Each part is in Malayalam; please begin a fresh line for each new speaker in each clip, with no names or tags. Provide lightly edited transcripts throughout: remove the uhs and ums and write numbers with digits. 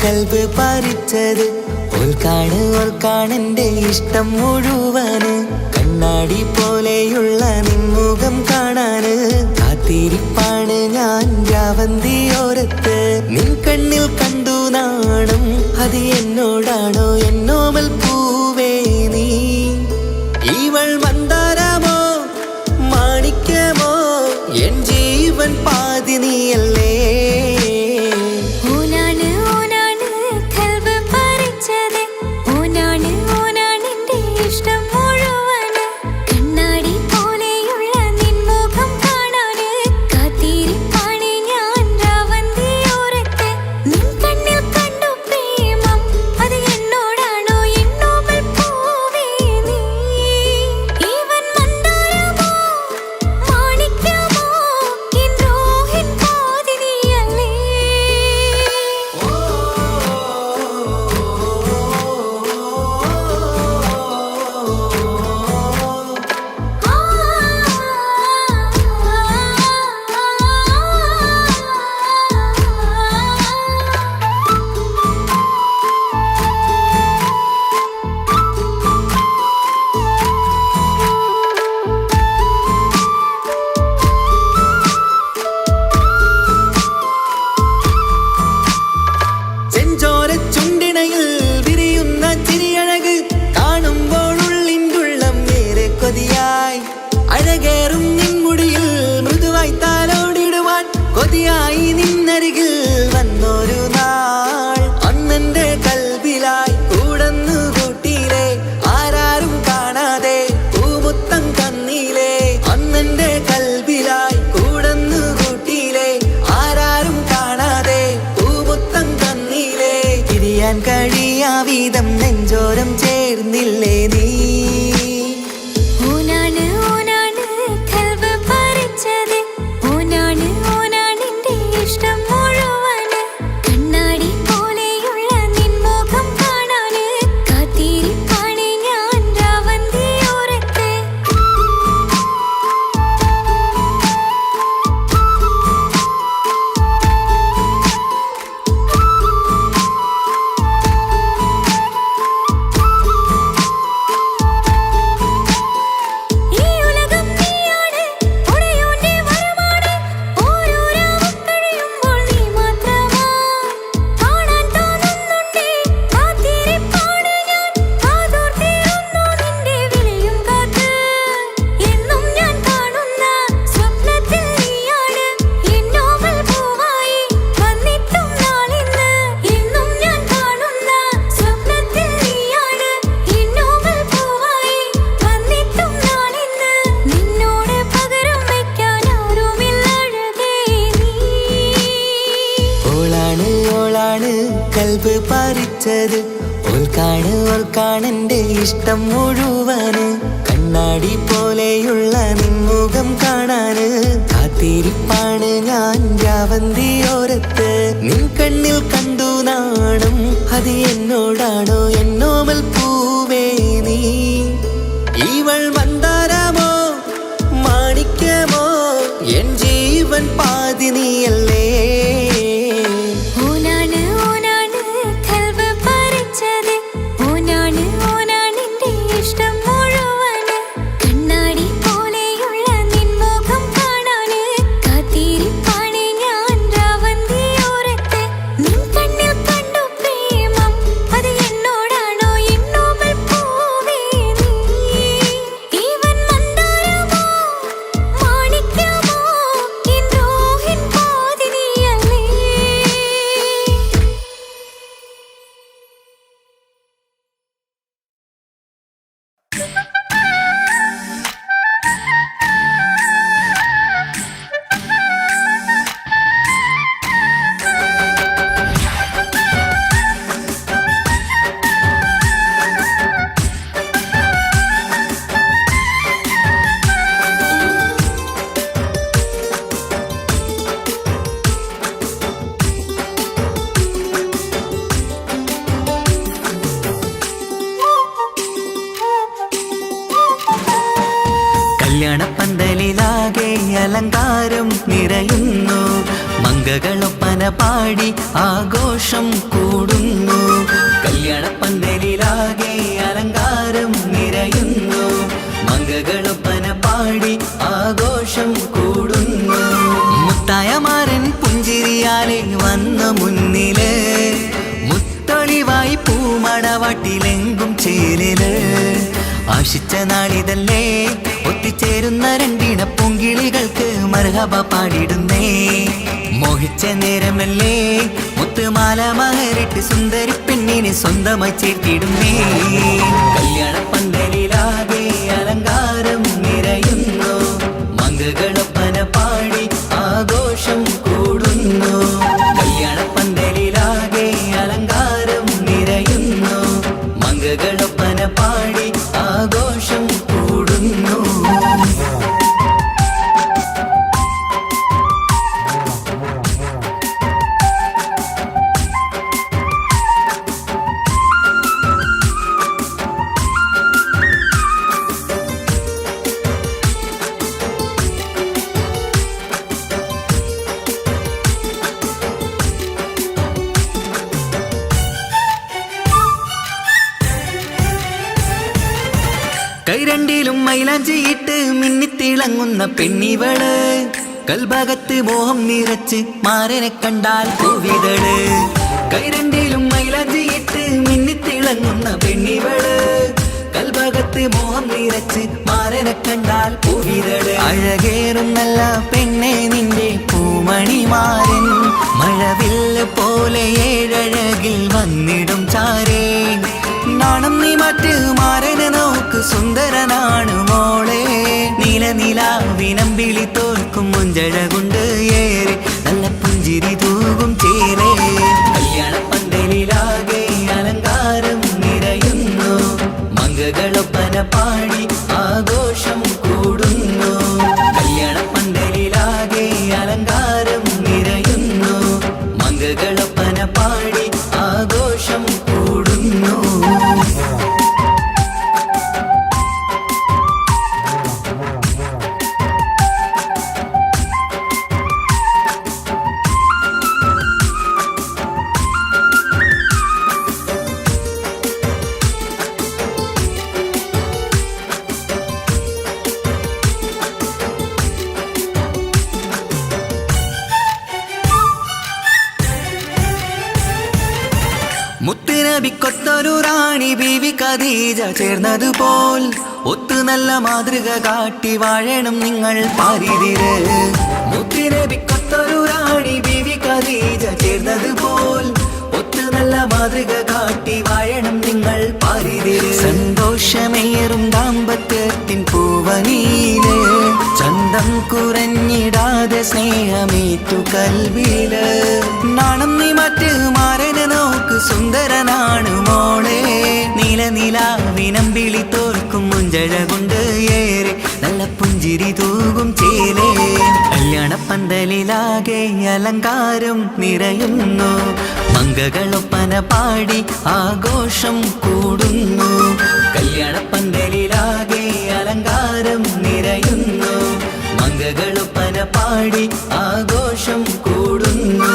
കൽബ് പറിച്ചത് ഓൾക്കാണെന്റെ ഇഷ്ടം മുഴുവന് കണ്ണാടി പോലെയുള്ള നിൻമുഖം കാണാന് കാത്തിരിപ്പാണ് ഞാൻ രാവന്തിയോരത്ത് നിൻ കണ്ണിൽ കണ്ടു നാണം അത് എന്നോടാണോ എന്നോമൽ പൂവേ നീ ഇവൾ മന്ദാരമോ മാണിക്യമോ എൻ ജീവൻ പാതി നീയല്ലേ അഴകേറും നിൻമുടിയിൽ മൃദുവായി താലോടിടുവാൻ കൊതിയായി നിന്നരികിൽ വന്നൊരു നാൾ അന്നെന്റെ കൽബിലായി കൂടന്നു കൂട്ടിയിലെ ആരാരും കാണാതെ പൂമുത്തം തന്നീലേ അന്നെന്റെ കൽബിലായി കൂടന്നു കൂട്ടിയിലെ ആരാരും കാണാതെ പൂമുത്തം തന്നീലേ തിരിയാൻ കഴിയാ വീതം നെഞ്ചോരം ചേർന്നില്ലേ നീ കൽബ് പറിച്ചത് ഓൾക്കാണെന്റെ ഇഷ്ടം മുഴുവന് കണ്ണാടി പോലെയുള്ള നിൻമുഖം കാണാന് കാത്തിരിപ്പാണ് ഞാൻ രാവന്തിയോരത്ത് നിൻ കണ്ണിൽ കണ്ടു നാണം അത് എന്നോടാണോ എന്നോമൽ പൂവേ നീ ഇവൾ മന്ദാരമോ മാണിക്യമോ എൻ ജീവൻ പാതി നീയല്ലേ നിറയുന്നു മംഗകളൊപ്പന പാടി ആഘോഷം കൂടുന്നു കല്യാണപ്പന്തലിലാകെ അലങ്കാരം നിറയുന്നു മംഗകളൊപ്പന പാടി ആഘോഷം കൂടുന്നു മുത്തായമാരൻ പുഞ്ചിരിയാലെ വന്നു മുന്നില് മുത്തൊളിവായി പൂമടവാട്ടിലെങ്കും ചേലില് ആശിച്ച നാളിതല്ലേ ഒത്തിച്ചേരുന്ന രണ്ടിണ പൂങ്കിളികൾക്ക് മർഹബ പാടിടുന്നേ മോഹിച്ച നേരമല്ലേ മുത്തുമാല മഹരിട്ട് സുന്ദരി പെണ്ണിനെ സ്വന്തമായി ചേർത്തിടുന്നേ കല്യാണപ്പന്തലിലാകെ അലങ്കാരം നിറയുന്നു മംഗകളൊപ്പന പാടി ആഘോഷം കൂടുന്നു കല്യാണപ്പന്തലിലാകെ അലങ്കാരം നിറയുന്നു മംഗകളൊപ്പന പാടി ആഘോഷം കൂടുന്നു കൈരണ്ടിലും മൈലാഞ്ചിയിട്ട് മിന്നിത്തിളങ്ങുന്ന പെണ്ണിവള് കൽഭാഗത്ത് മോഹം നിറച്ച് മാരനെ കണ്ടാൽ പൂവിതള് കൈരണ്ടിലും മൈലാഞ്ചിയിട്ട് മിന്നിത്തിളങ്ങുന്ന പെണ്ണിവള് കൽഭാഗത്ത് മോഹം നിറച്ച് മാരനെ കണ്ടാൽ പൂവിതള് അഴകേറും നല്ല പെണ്ണെ നിന്റെ പൂമണിമാരൻ മഴവില്ല് പോലെ ഏഴഴകിൽ വന്നിടും ചാരേ നാണം നീ മറ്റ് മാരനെ നോക്ക് സുന്ദരനാണ് മോളെ നീലനിലാവിനമ്പിളി തോൽക്കും മുഞ്ചഴകൊണ്ട് ഏറെ നല്ല പുഞ്ചിരി തൂകും ചേരേ കല്യാണപ്പന്തലിലാകെ അലങ്കാരം നിറയുന്നു മംഗകളൊപ്പന പാടി ആഘോഷം കൂടുന്നു കല്യാണപ്പന്തലിലാകെ അലങ്കാരം നിറയുന്നു മംഗകളൊപ്പന പാടി ആഘോഷം കൂടുന്നു മുത്തുനബിക്കൊത്തൊരു റാണി ബീവി ഖദീജ ചേർന്നതുപോൽ ഒത്തു നല്ല മാതൃക കാട്ടി വാഴണം നിങ്ങൾ പാരിതിര് മുത്തുനബിക്കൊത്തൊരു റാണി ബീവി ഖദീജ ചേർന്നതുപോൽ ഒത്തു നല്ല മാതൃക കാട്ടി വാഴണം നിങ്ങൾ പാരിതിര് സന്തോഷമേറും ദാമ്പത്യത്തിൻ പൂവനീല് ചന്തം കുറഞ്ഞിടാതെ സ്നേഹമേറ്റു കൽവില് നാണം നീ മറ്റ് മാരനെ നോക്ക് സുന്ദരനാണ് മോളെ നീലനിലാവിനമ്പിളി തോൽക്കും മുഞ്ചഴകൊണ്ട് ഏറെ നല്ല പുഞ്ചിരി തൂകും ചേലേ കല്യാണപ്പന്തലിലാകെ അലങ്കാരം നിറയുന്നു മംഗകളൊപ്പന പാടി ആഘോഷം കൂടുന്നു കല്യാണപ്പന്തലിലാകെ അലങ്കാരം നിറയുന്നു മംഗകളൊപ്പന പാടി ആഘോഷം കൂടുന്നു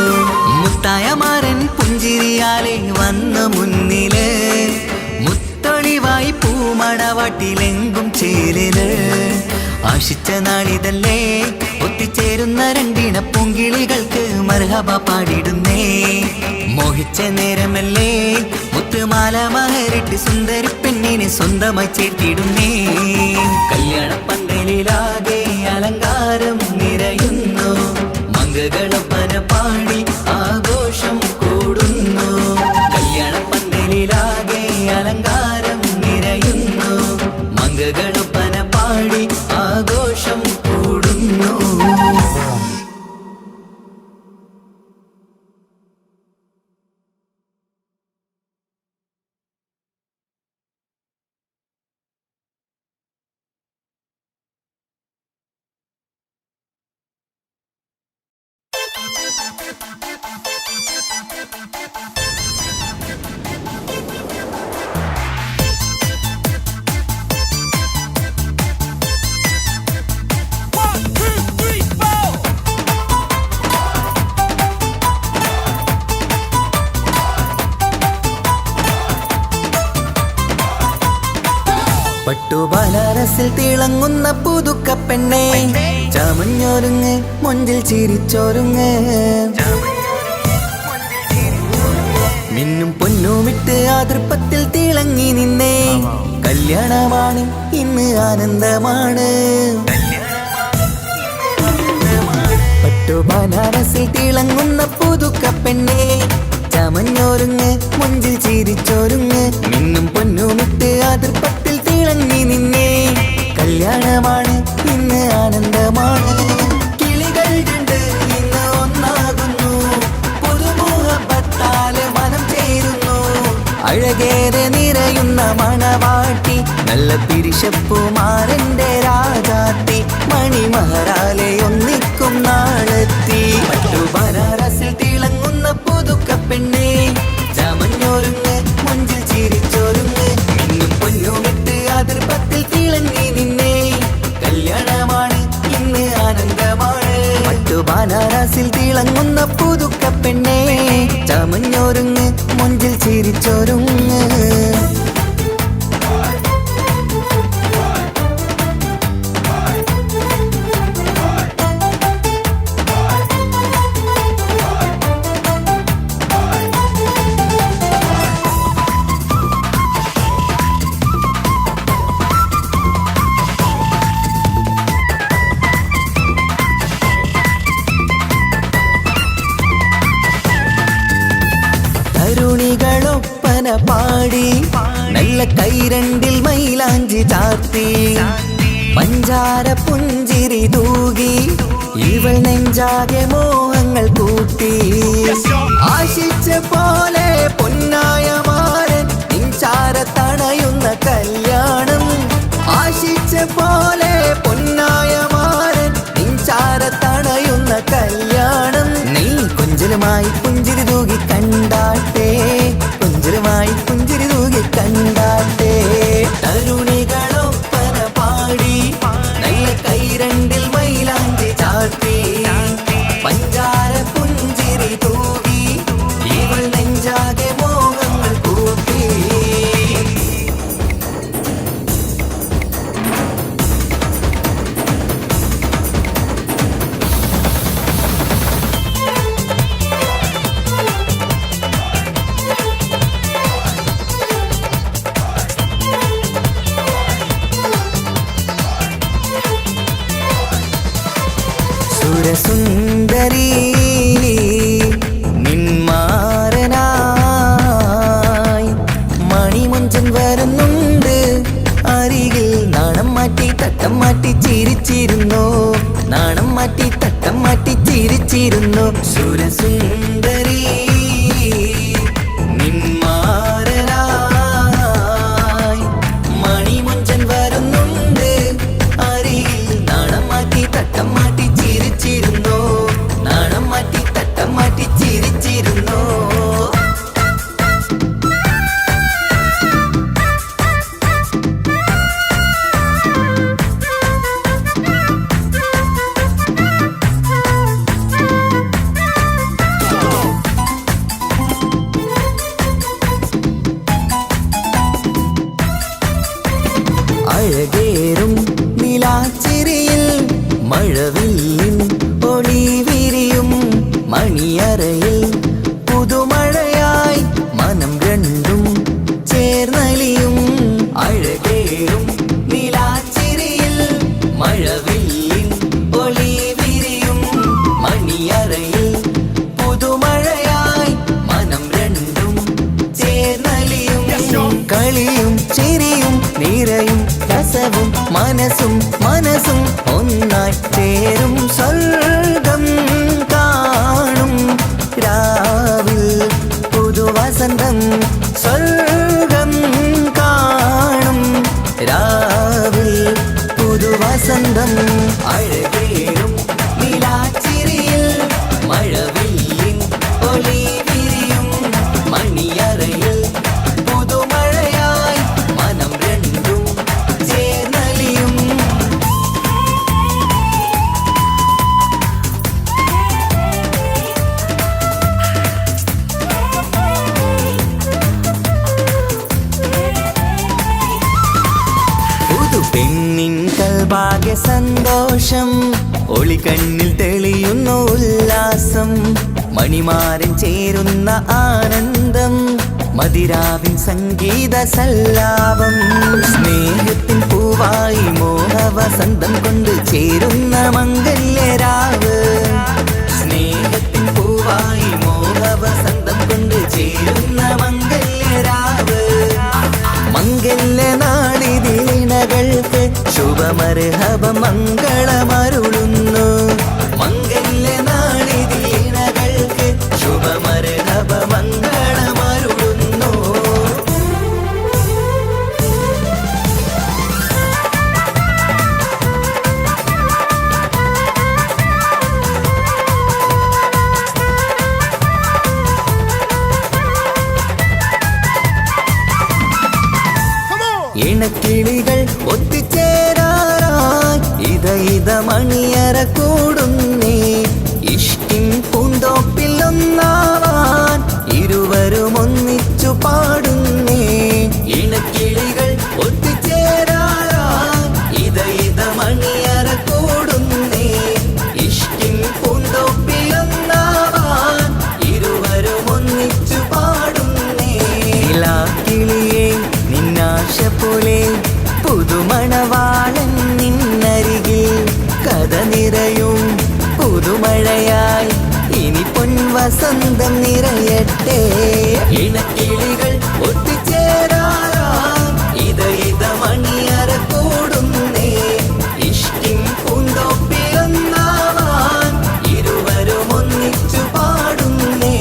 മുത്തായമാരൻ പുഞ്ചിരിയാലെ വന്നു മുന്നില് മുത്തൊളിവായി പൂമടവാട്ടിലെങ്കും ചേലില് ആശിച്ച നാളിതല്ലേ ഒത്തിച്ചേരുന്ന രണ്ടിണ പൂങ്കിളികൾക്ക് മർഹബ പാടിടുന്നേ മോഹിച്ച നേരമല്ലേ മുത്തുമാല മഹരിട്ട് സുന്ദരി പെണ്ണിനെ സ്വന്തമായി ചേർത്തിടുന്നേ കല്യാണപ്പന്തലിലാകെ അലങ്കാരം നിറയുന്നു മംഗകളൊപ്പന പാടി ആഘോഷം കൂടുന്നു കല്യാണപ്പന്തലിലാകെ അലങ്കാരം നിറയുന്നു മംഗകളൊപ്പന പാടി ആഘോഷം കൂടുന്നു പട്ടുബനാറസിൽ തിളങ്ങുന്ന പുതുക്ക പെണ്ണെ ചമഞ്ഞൊരുങ്ങ് മുഞ്ചിൽ ചിരിച്ചൊരുങ്ങ് മിന്നും പൊന്നുമിട്ട് ആതൃപ്പത്തിൽ തിളങ്ങി നിന്നേ കല്യാണമാണ് ഇന്ന് ആനന്ദമാണ് പട്ടുബനാറസിൽ തിളങ്ങുന്ന പുതുക്ക പെണ്ണെ ചമഞ്ഞൊരുങ്ങ് മുഞ്ചിൽ ചിരിച്ചൊരുങ്ങ് മിന്നും പൊന്നുമിട്ട് ആതൃപ്പത്തിൽ തിളങ്ങി നിന്നേ കല്യാണമാണ് ഇന്ന് ആനന്ദമാണ് കിളികൾ രണ്ട് ഇന്ന് ഒന്നാകുന്നു പുതുമുഖത്താല് മനം ചേരുന്നു അഴകേറെ നിറയുന്ന മണവാട്ടി നല്ല പിരിശപ്പുമാരന്റെ രാജാത്തി മണിമഹറാലെ ഒന്നിക്കും നാളെത്തി പട്ടുബനാറസിൽ തിളങ്ങുന്ന പുതുക്ക പെണ്ണെ ചമഞ്ഞൊരുങ്ങ് മുഞ്ചിൽ ചിരിച്ചൊരുങ്ങ് മിന്നും പൊന്നുമിട്ട് അതിർപ്പത്തിൽ തിളങ്ങി നിന്നേ കല്യാണമാണ് ഇന്ന് ആനന്ദമാണ് പട്ടുബനാറസിൽ തിളങ്ങുന്ന പുതുക്ക പെണ്ണെ ചമഞ്ഞൊരുങ്ങ് മുഞ്ചിൽ ചിരിച്ചൊരുങ്ങ് തരുണികളൊപ്പന പാടി നല്ല കൈരണ്ടിൽ മൈലാഞ്ചി ചാർത്തി പഞ്ചാര പുഞ്ചിരി തൂകി ഇവൾ നെഞ്ചാകെ മോഹങ്ങൾ കൂട്ടി ആശിച്ച പോലെ പൊന്നായ മാരൻ നിഞ്ചാര തണയുന്ന കല്യാണം ആശിച്ച പോലെ പൊന്നായ മാരൻ നിഞ്ചാര തണയുന്ന കല്യാണം നീ കുഞ്ചലുമായി പുഞ്ചിരി തൂകി കണ്ടാട്ടെ കുഞ്ചലുമായി പുഞ്ചിരി തൂകി കണ്ടാട്ടെ തരുണികളൊപ്പന പാടി നല്ല കൈരണ്ടിൽ മൈലാഞ്ചി ചാർത്തി പഞ്ചാര പുഞ്ചിരി തൂകി ഇവൾ നെഞ്ചാകെ മോഹങ്ങൾ കൂട്ടി സുരസുന്ദരി നിന്മാരനായി മണിമുഞ്ചൻ വരുന്നുണ്ട് അരികിൽ നാണം മാറ്റി തട്ടം മാറ്റി ചിരിച്ചിരുന്നു നാണം മാറ്റി തട്ടം മാറ്റി ചിരിച്ചിരുന്നു സുരസുന്ദരി നിന്മാരനായി മണിമുഞ്ചൻ വരുന്നുണ്ട് അരികിൽ നാണം മാറ്റി തട്ടം മാറ്റി ചിരിച്ചിരുന്നു നാണം മാറ്റി തട്ടം മാറ്റി ചിരിച്ചിരുന്നു അഴകേറും നിലാച്ചിരിയിൽ മഴവില്ലിൻ ഒളി വിരിയും മണിയറയിൽ പുതുമഴയായി മനം രണ്ടും ചേർന്നലിയും അഴകേറും നിലാച്ചിരിയിൽ മഴവില്ലിൻ ഒളി വിരിയും മണിയറയിൽ പുതുമഴയായി മനം രണ്ടും ചേർന്നലിയും കളിയും ചിരിയും നിറയും രസവും മനസ്സും മനസ്സും ഒന്നായി ചേരും സ്വർഗം കാണും രാവിൽ പുതുവസന്തം സ്വർഗം കാണും രാവിൽ പുതുവസന്തം അഴകേറും നിലാച്ചിരിയിൽ മഴവില്ലിൻ ഒളി വിരിയും മണിയറയിൽ പുതുമഴയായി മനം രണ്ടും ചേർന്നലിയും ആകെ സന്തോഷം, ഒളികണ്ണിൽ തെളിയുന്നു ഉല്ലാസം, മണിമാരൻ ചേരുന്ന ആനന്ദം, മതിരാവിൻ സംഗീത സല്ലാപം. സ്നേഹത്തിൻ പൂവായി മോഹവസന്തം കൊണ്ട് ചേരുന്ന മംഗല്യരാവ്, സ്നേഹത്തിൻ പൂവായി മോഹവസന്തം കൊണ്ട് ചേരുന്ന മംഗല്യരാവ്. മംഗല്യനാളിതിലിണകൾക്ക് ശുഭമർഹബ മംഗളമരുളുന്നു, മംഗല്യനാളിതിലിണകൾക്ക് ശുഭമർഹബ മംഗളമരുളുന്നു. ഇണക്കിളികൾ ഒത്തുചേരാറായി ഇത മണിയറ കൂടുന്നേ, ഇഷ്കിൻ പൂന്തോപ്പിൽ ഒന്നാവാൻ ഇരുവരും ഒന്നിച്ചു പാടുന്നേ. ഇണക്കിളികൾ ഒത്തുചേരാറായി ഇത മണിയറ കൂടുന്നേ, ഇഷ്കിൻ പൂന്തോപ്പിൽ ഒന്നാവാൻ ഇരുവരും ഒന്നിച്ചു പാടുന്നേ. കിളിയേ നിന്നാശ പോലെ പുതുമണവാളൻ നിന്നരികിൽ കഥ നിറയും പുതുമഴയായി ഇനി പൊൻവസന്തം നിറയട്ടെ. ഇണക്കിളികൾ ഒത്തുചേരാറായി ഇത മണിയറ കൂടുന്നേ, ഇഷ്കിൻ പൂന്തോപ്പിലൊന്നാവാൻ ഇരുവരും ഒന്നിച്ചു പാടുന്നേ.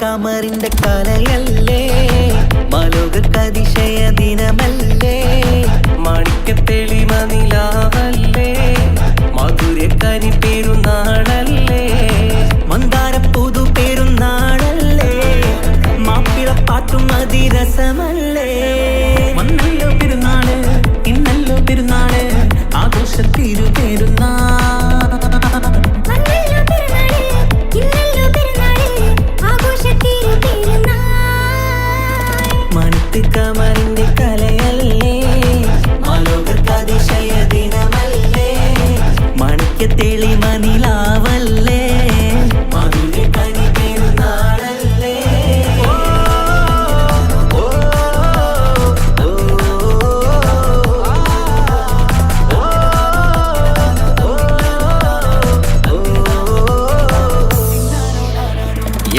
കമറിന്റെ കലയല്ലേ, മലോകതിശയ ദിനമല്ലേ, മാണിക്യത്തെളിമ നിലാവല്ലേ, മധുരക്കനി പെരുന്നാളല്ലേ, മന്ദാര പുതു പെരുന്നാളല്ലേ, മാപ്പിളപ്പാട്ടും അതിരസമല്ലേ. വന്നല്ലോ പെരുന്നാള്, ഇന്നല്ലോ പെരുന്നാള്, ആഘോഷത്തിരു പെരുന്നാൾ. കമറിന്റെ കലയല്ലേ, മലോകതിശയ ദിനമല്ലേ, മാണിക്യത്തെളിമ നിലാവല്ലേ, മധുരക്കനി പെരുന്നാളല്ലേ.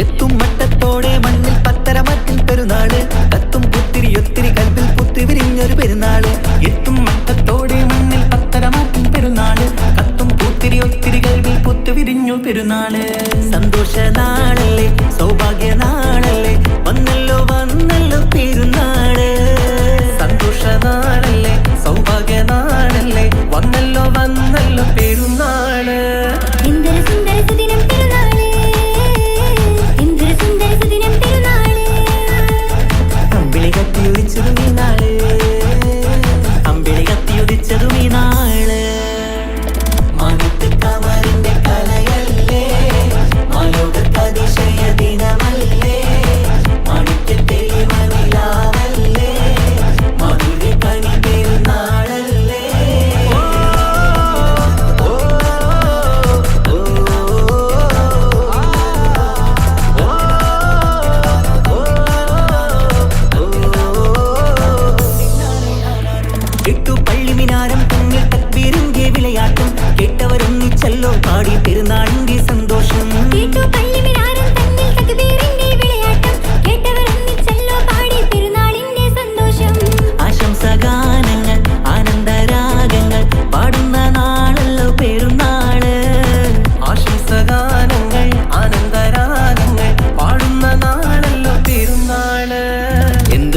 എത്തും മട്ടത്തോടെ മണ്ണിൽ പത്തരമത്തിൽ പെരുന്നാള്, കത്തും പുത്തിരി ഒത്തിരി കൽപ്പിൽ പുത്തി വിരിഞ്ഞൊരു പെരുന്നാള്. എത്തും മട്ടത്തോടെ മണ്ണിൽ പത്തരമാറ്റിൻ പെരുന്നാള്, കത്തും പുത്തിരി ഒത്തിരി കൽപ്പിൽ പുത്തി വിരിഞ്ഞു പെരുന്നാള്. സന്തോഷ നാളല്ലേ, സൗഭാഗ്യ നാളല്ലേ, വന്നല്ലോ വന്നല്ലോ പെരുന്നാള്. സന്തോഷ നാളല്ലേ, സൗഭാഗ്യ നാളല്ലേ, വന്നല്ലോ വന്നല്ലോ പെരുന്നാള്. അമ്പിളി കത്തിയുദിച്ചതും ഈ നാള്, അമ്പിളി കത്തിയുദിച്ചതും ഈ നാള്. മാനത്ത് കമറിന്റെ കലയല്ലേ, മലോകതിശയ ദിനമല്ലേ,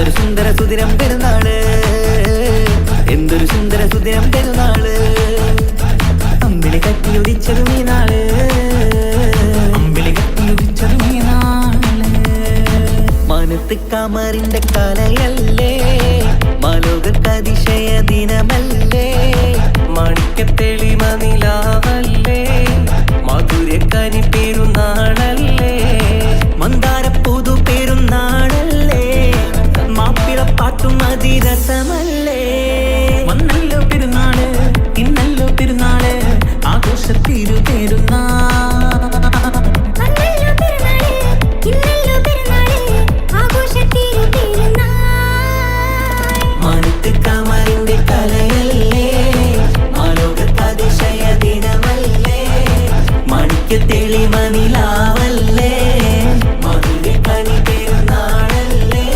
എന്തൊരു സുന്ദര സുദിനം പെരുന്നാള്, എന്തൊരു സുന്ദര സുദിനം പെരുന്നാള്. അമ്പിളി കത്തിയുദിച്ചതും ഈ നാള്, അമ്പിളി കത്തിയുദിച്ചതും ഈ നാള്. മാനത്ത് കമറിന്റെ കലയല്ലേ, മാലോകർക്ക് അതിശയ ദിനമല്ലേ. മാണിക്യത്തെളിമ നിലാവല്ലേ, മാധുര്യക്കനി പെരുന്നാളല്ലേ. മന്ദാരപ്പൂതു പെരുന്നാളല്ലേ, മാപ്പിളപ്പാട്ടും അതിരസമല്ലേ. വന്നല്ലോ പെരുന്നാള്, ഇന്നല്ലോ പെരുന്നാള്, ആഘോഷത്തിരു പെരുന്നാൾ. മാനത്ത് കമറിന്റെ കലയല്ലേ, മാലോകർക്ക് അതിശയ ദിനമല്ലേ. മാണിക്യത്തെളിമ നിലാവല്ലേ, മാധുര്യക്കനി പെരുന്നാളല്ലേ.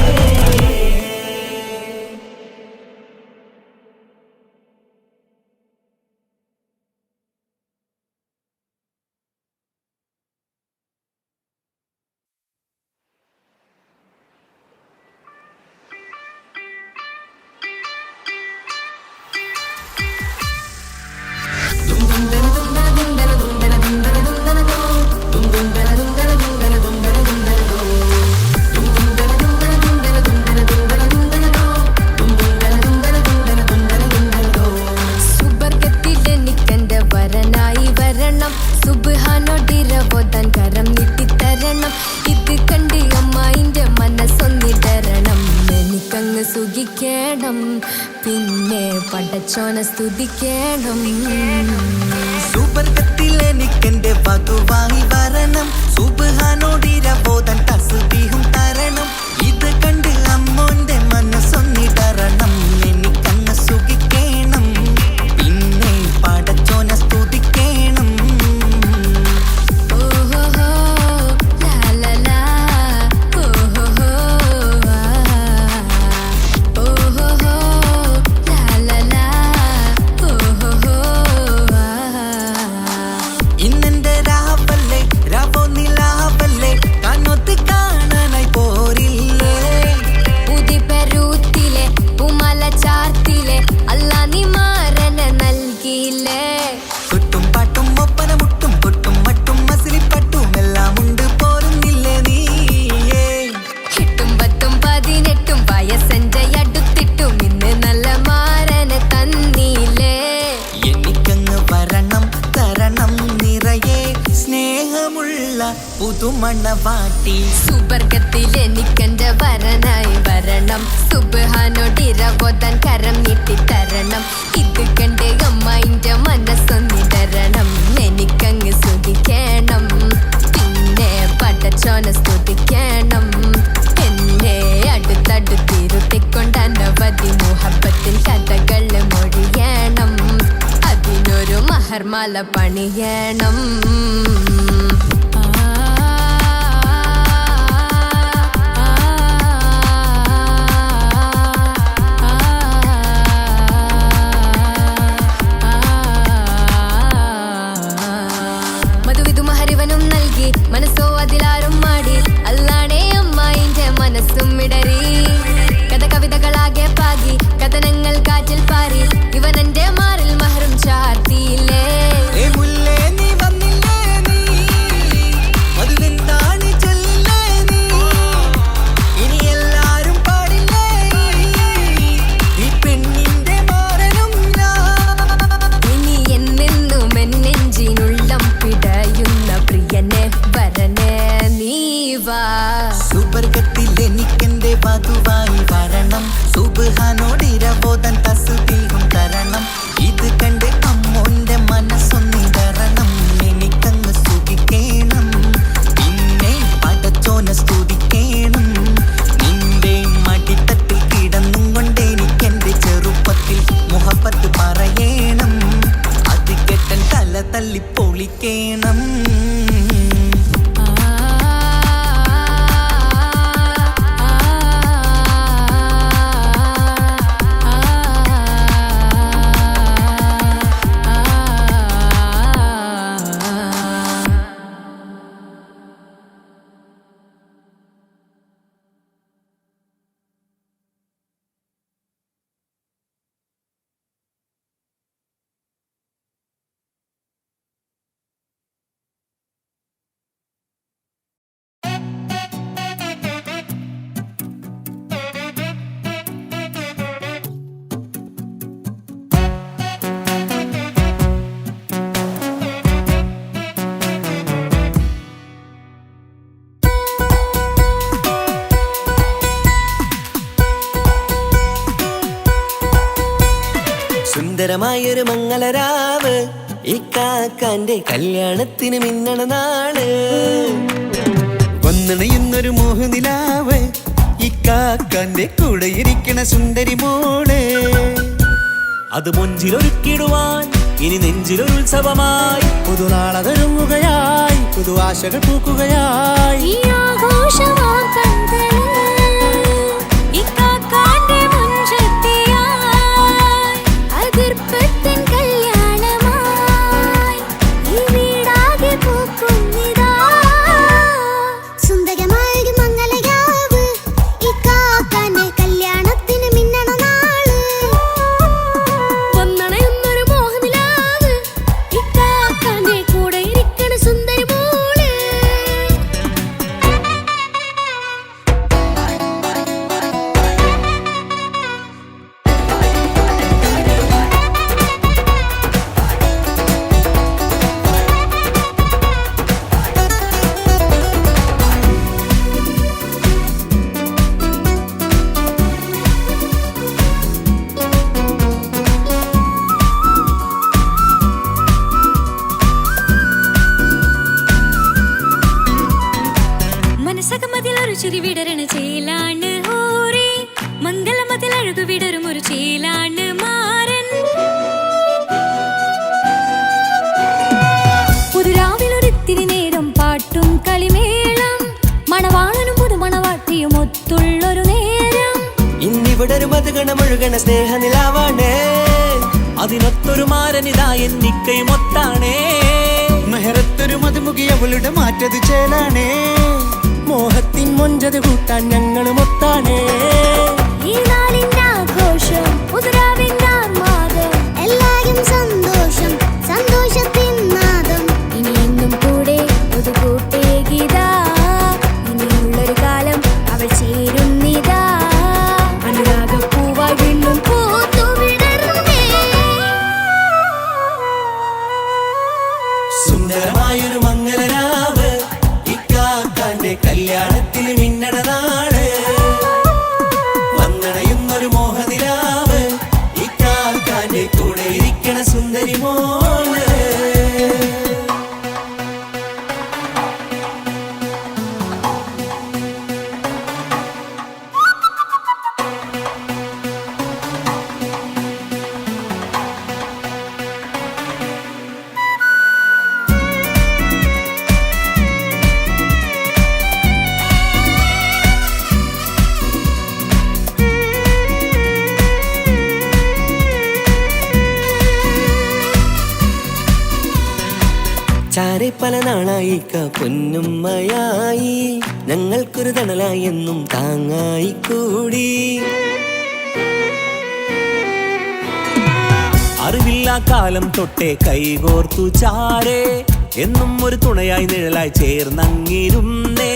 പിന്നെ പടച്ചോനെ സ്തുതിക്കണം.
സുബർഗത്തിലെനിക്കെന്റെ വധുവായി വരണം, സുബ്ഹാനോടിരബോധൻ തസ്ബീഹും തരണം. ഇത് കണ്ട് അമ്മോന്റെ മനസ്സൊന്നിടരണം, എനിക്കങ്ങ് സുഖിക്കണം, പിന്നെ പടച്ചോനെ സ്തുതിക്കണം. പുതുമണവാട്ടി
സുബർഗത്തിലെനിക്കെന്റെ വരനായി വരണം, സുബ്ഹാനോടിരബോധൻ കരം നീട്ടിത്തരണം. ഇത് കണ്ട് അമ്മയിന്റെ മനസ്സൊന്നിടരണം, എനിക്കങ്ങ് സ്തുതിക്കണം, പിന്നെ പടച്ചോനെ സ്തുതിക്കണം. എന്നെ അടുത്തടുത്തിരുത്തിക്കൊണ്ട് അനവധി മുഹബത്തിൻ കഥകൾ മൊഴിയണം, അതിനൊരു മഹർമാല പണിയണം. മനസ്സോ അതിലാരും മാടി, അല്ലാണേ അമ്മായിന്റെ മനസ്സും ഇടറി. കഥ കവിതകളാകെ പാകി, കഥനങ്ങൾ കാറ്റിൽ പാറി, ഇവനെന്റെ മാറിൽ മഹറും ചാർത്തിയില്ലേ.
സുബർഗത്തിലെനിക്കെന്റെ വധുവായി വരണം, സുബ്ഹാനോടിരബോധൻ തസ്ബീഹും തരണം. ഇത് കണ്ട് അമ്മോന്റെ മനസ്സൊന്നിടരണം, എനിക്കങ്ങ് സുഖിക്കണം, പിന്നെ പടച്ചോനെ സ്തുതിക്കണം. നിന്റെ മടിത്തട്ടിൽ കിടന്നും കൊണ്ട് എനിക്കെന്റെ ചെറുപ്പത്തിൽ മുഹബത്ത് പറയണം, അത് കെട്ടൻ തല തല്ലിപ്പൊളിക്കണം. സുന്ദരമായൊരു മംഗളരാവ് ഇക്കാക്കാന്റെ കല്യാണത്തിന് മിന്നണ നാള് വന്നണയുന്നൊരു മോഹനിലാവ് ഇക്കാക്കാന്റെ കൂടെ ഇരിക്കണ സുന്ദരി മോള് അത് മൊഞ്ചിലൊരുക്കിടുവാൻ ഇനി നെഞ്ചിലൊരു ഉത്സവമായി പുതുനാളതൊരുങ്ങുകയായി പുതു ആശകൾ പൂക്കുകയായി
ഈ ആഘോഷമാക്കണ്ടേ ഇക്കാക്കാന്റെ മുൻചെത്തിയായി അതിർപ്പത്തിൻ കല്യാണമായി ഈ വീടാകെ പൂക്കുന്നിതാ സുന്ദരമായൊരു മംഗളരാവ് ഇക്കാക്കാന്റെ കല്യാണത്തിന് മിന്നണ നാള് വന്നണയുന്നൊരു മോഹനിലാവ് ഇക്കാക്കാന്റെ കൂടെ ഇരിക്കണ സുന്ദരി മോള് മനസ്സകമതിലൊരു ചിരി വിടരണ ചേലാണ് ഹോറി മംഗളമതിൽ അഴകു വിടരും ഒരു ചേലാണ് മാരൻ പുതുരാവിലൊരിത്തിരി നേരം പാട്ടും കളിമേളം മണവാളനും പുതുമണവാട്ടിയും ഒത്തുള്ളൊരു നേരം
ഇന്നിവിടെ ഒരു മധുഗണമൊഴുകണ സ്നേഹനിലാവാണേ അതിനൊത്തൊരു മാരനിതാ എന്നിക്കൈമൊത്താണേ മെഹറത്തൊരു മധുമുഖി അവളുടെ മാറ്റത് ചേലാണേ മോഹത്തിൻ മൊഞ്ചത് കൂട്ടാൻ ഞങ്ങളും ഒത്താണേ
ഈ നാളിന്റെ ആഘോഷം പുതുരാവിന്റെ ആർമാദം എല്ലാരും സന്തോഷം സന്തോഷത്തിൻ നാദം ഇനി എന്നും കൂടെ പുതുകൂട്ടേ ഗീതാ ഇനിയുള്ളൊരു കാലം അവൾ ചേരുന്നിതാ അനുരാഗപ്പൂവായി വീണ്ടും പൂത്തുവിടരുന്നേ
സുന്ദരമായൊരു മംഗളരാവ് ഇക്കാക്കാന്റെ കല്യാണത്തിന് മിന്നണ നാള് വന്നണയുന്നൊരു മോഹനിലാവ് ഇക്കാക്കാന്റെ കൂടെ ഇരിക്കണ സുന്ദരി മോള് ചാരെ പല നാളായി പൊന്നുമ്മയായി ഞങ്ങൾക്കൊരു തണലായി എന്നും താങ്ങായി കൂടി അറിവില്ലാ കാലം തൊട്ടേ കൈകോർത്തു ചാരേ എന്നും ഒരു തുണയായി നിഴലായി ചേർന്നങ്ങിരുന്നേ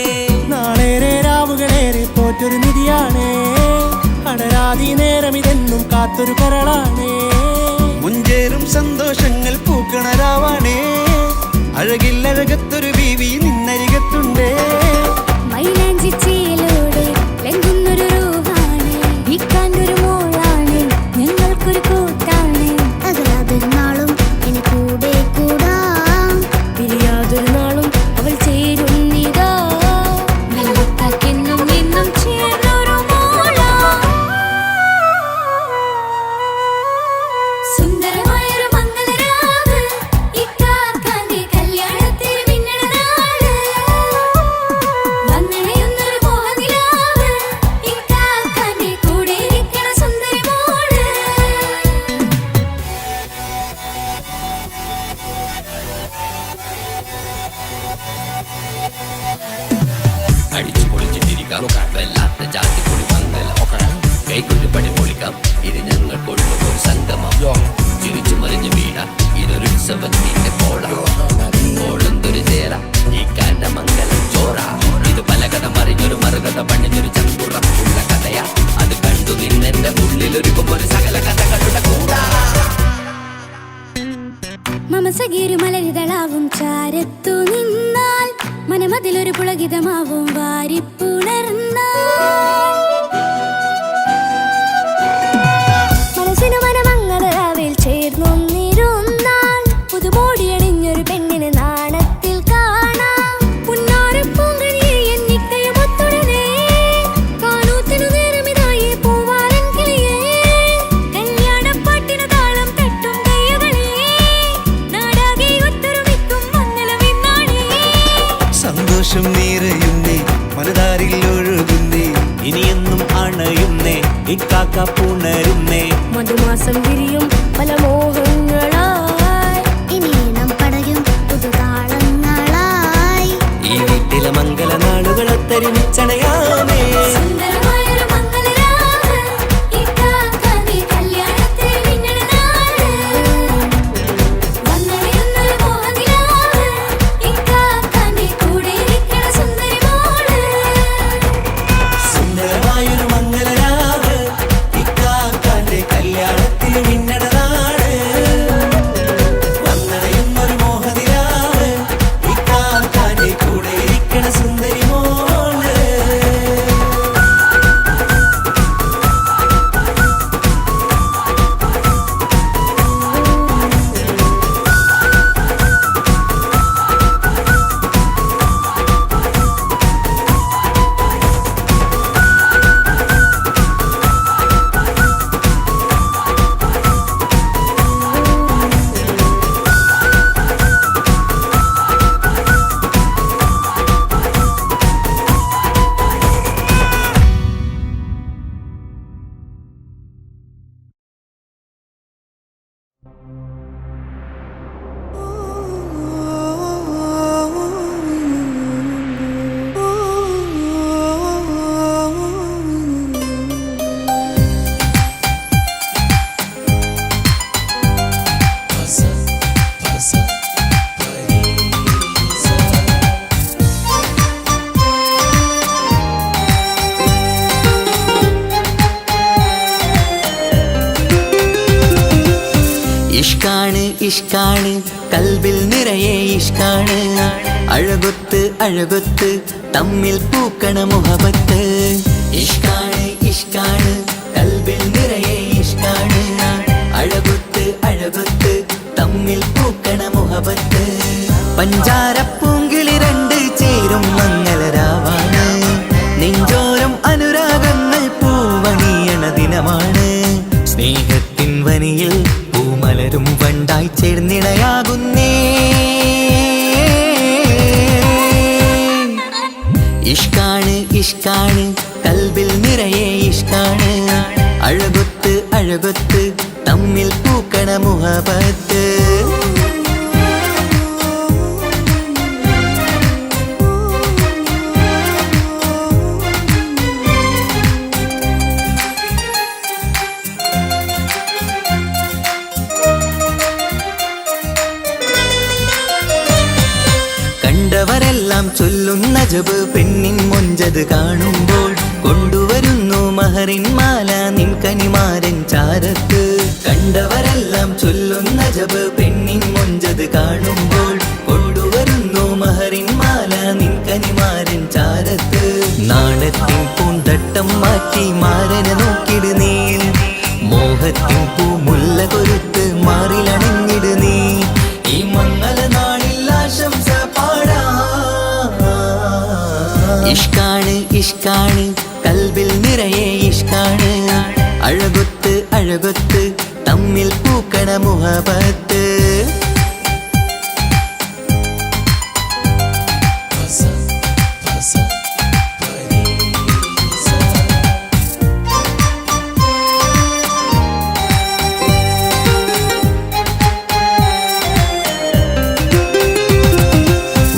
നാളേറെ രാവുകളേറെ പോറ്റൊരു നിധിയാണേ അടരാതി നേരം ഇതെന്നും കാത്തൊരു കരളാണേ മുഞ്ചേറും സന്തോഷങ്ങൾ പൂക്കണരാവാണേ അഴകില്ലഴകത്തൊരു ബീവി നിന്നരികത്തുണ്ടേ
മൈലാഞ്ചി ചേലോടെ ലംഘുന്നൊരു രൂപാണ് വിക്കാണ്ടൊരു മോളാണ് ഞങ്ങൾക്കൊരു കൂട്ടാണ് അകലാതൊരു നാളും ഇനി കൂടെ കൂടാം പിരിയാതൊരു നാളും അവൾ ചേരുന്നിതാ വെള്ളത്താക്കെന്നും എന്നും ചേർന്നൊരു മോളാ സുന്ദരമായൊരു മംഗളരാവ് ഇക്കാക്കാന്റെ കല്യാണത്തിന് മിന്നണ നാള് വന്നണയുന്നൊരു മോഹനിലാവ് ഇക്കാക്കാന്റെ കൂടെ ഇരിക്കണ സുന്ദരി മോള്
അടിച്ചു പൊളിച്ചിട്ടിരിക്കാം വല്ലാത്ത ജാതി പൊളി മംഗല ഒക്കണം കൈകൊണ്ട് പടി പൊളിക്കാം ഇത് ഞങ്ങൾക്കുള്ള ഒരു സംഗമം ചിരിച്ചു മറിഞ്ഞു വീണ ഇതൊരു ഉത്സവത്തിന്റെ കോളന്തൊരു ചേര ഈ കാണ്ട മംഗലം ചോറ ഇത് പലകഥ മറിഞ്ഞൊരു മറുകഥ പണിഞ്ഞൊരു ചങ്കുറപ്പുള്ള കഥയാ അത് കണ്ടു നിന്നെന്റെ ഉള്ളിലൊരുക്കുമ്പോൾ സകല കഥകളുടെ കൂടാ
മമസഗീരു മലരിതളാവും ചാരത്തു നിന്നാൽ മനമതിലൊരു പുളകിതമാവും വാരിപ്പുണർന്നാൽ മനസ്സിനു മനമങ്ങതരാവിൽ
ഇക്കാക്ക പുണരുന്നേ.
മധുമാസം വിരിയും പല മോഹങ്ങളായി
ഇനി നാം പടരും പുതുതാളങ്ങളായി
ഈ വീട്ടിലെ മംഗള നാളുകൾ ഒത്തൊരുമിച്ചണയാമേ.
സുന്ദരമായൊരു മംഗളരാവ് ഇക്കാക്കാന്റെ കല്യാണത്തിൽ മിന്നണ നാള് വന്നണിയുന്നൊരു മോഹനിലാവ് ഇക്കാക്കാന്റെ കൂടെ ഇരിക്കണ സുന്ദരി മോള്
സുന്ദരമായൊരു മംഗളരാവ് ഇക്കാക്കാന്റെ കല്യാണത്തിൽ മിന്നണ നാള് വന്നണയുന്നൊരു മോഹനിലാവ് ഇക്കാക്കാന്റെ കൂടെ ഇരിക്കണ സുന്ദരി മോള്. ഇഷ്കാണ് ഇഷ്കാണ് കൽബിൽ നിറയെ ഇഷ്കാണ് അഴകൊത്ത് അഴകൊത്ത് തമ്മിൽ പൂക്കണ മുഹബത്ത്. ഇഷ്കാണ് ഇഷ്കാണ് കൽബിൽ നിറയെ ഇഷ്കാണ് അഴകൊത്ത് അഴകൊത്ത് തമ്മിൽ പൂക്കണ മുഹബത്ത്. പഞ്ചാരപ്പൂങ്കിളി രണ്ട് ചേരും മംഗളരാവാണ് നെഞ്ചോരം അനുരാഗങ്ങൾ പൂവണിയണ ദിനമാണ്. സ്നേഹത്തിൻ വനിയിൽ പൂമലരും വണ്ടായി ചേർന്നിണയാകുന്നേ. ഇഷ്കാണ് ഇഷ്കാണ് കൽബിൽ നിറയെ ഇഷ്കാണ് അഴകൊത്ത് അഴകൊത്ത് തമ്മിൽ പൂക്കണ മുഹബത്ത്. കണ്ടവരെല്ലാം ചൊല്ലുന്ന ജബ് പെണ്ണിൻ മൊഞ്ചത് കാണുമ്പോൾ കൊണ്ടുവരുന്നു മഹറിൻ മാല നിൻ കനിമാരൻ ചാരത്ത്. കണ്ടവരെല്ലാം ചൊല്ലുന്ന ജബ് പെണ്ണിൻ മൊഞ്ചത് കാണുമ്പോൾ കൊണ്ടുവരുന്നു മഹറിൻ മാല നിൻ കനിമാരൻ ചാരത്ത്. നാണത്തിൻ പൂന്തട്ടം മാറ്റി മാരനെ നോക്കിട് നീ മോഹത്തിൻ പൂമുല്ല കൊരുത്ത് മാറിലണഞ്ഞിട് നീ ഈ മംഗള നാളിൽ ആശംസ പാടാ. ഇഷ്കാണ് ഇഷ്കാണ് കൽബിൽ നിറയെ ഇഷ്കാണ് അഴകൊത്ത് അഴകൊത്ത് തമ്മിൽ പൂക്കണ മുഹബത്ത്.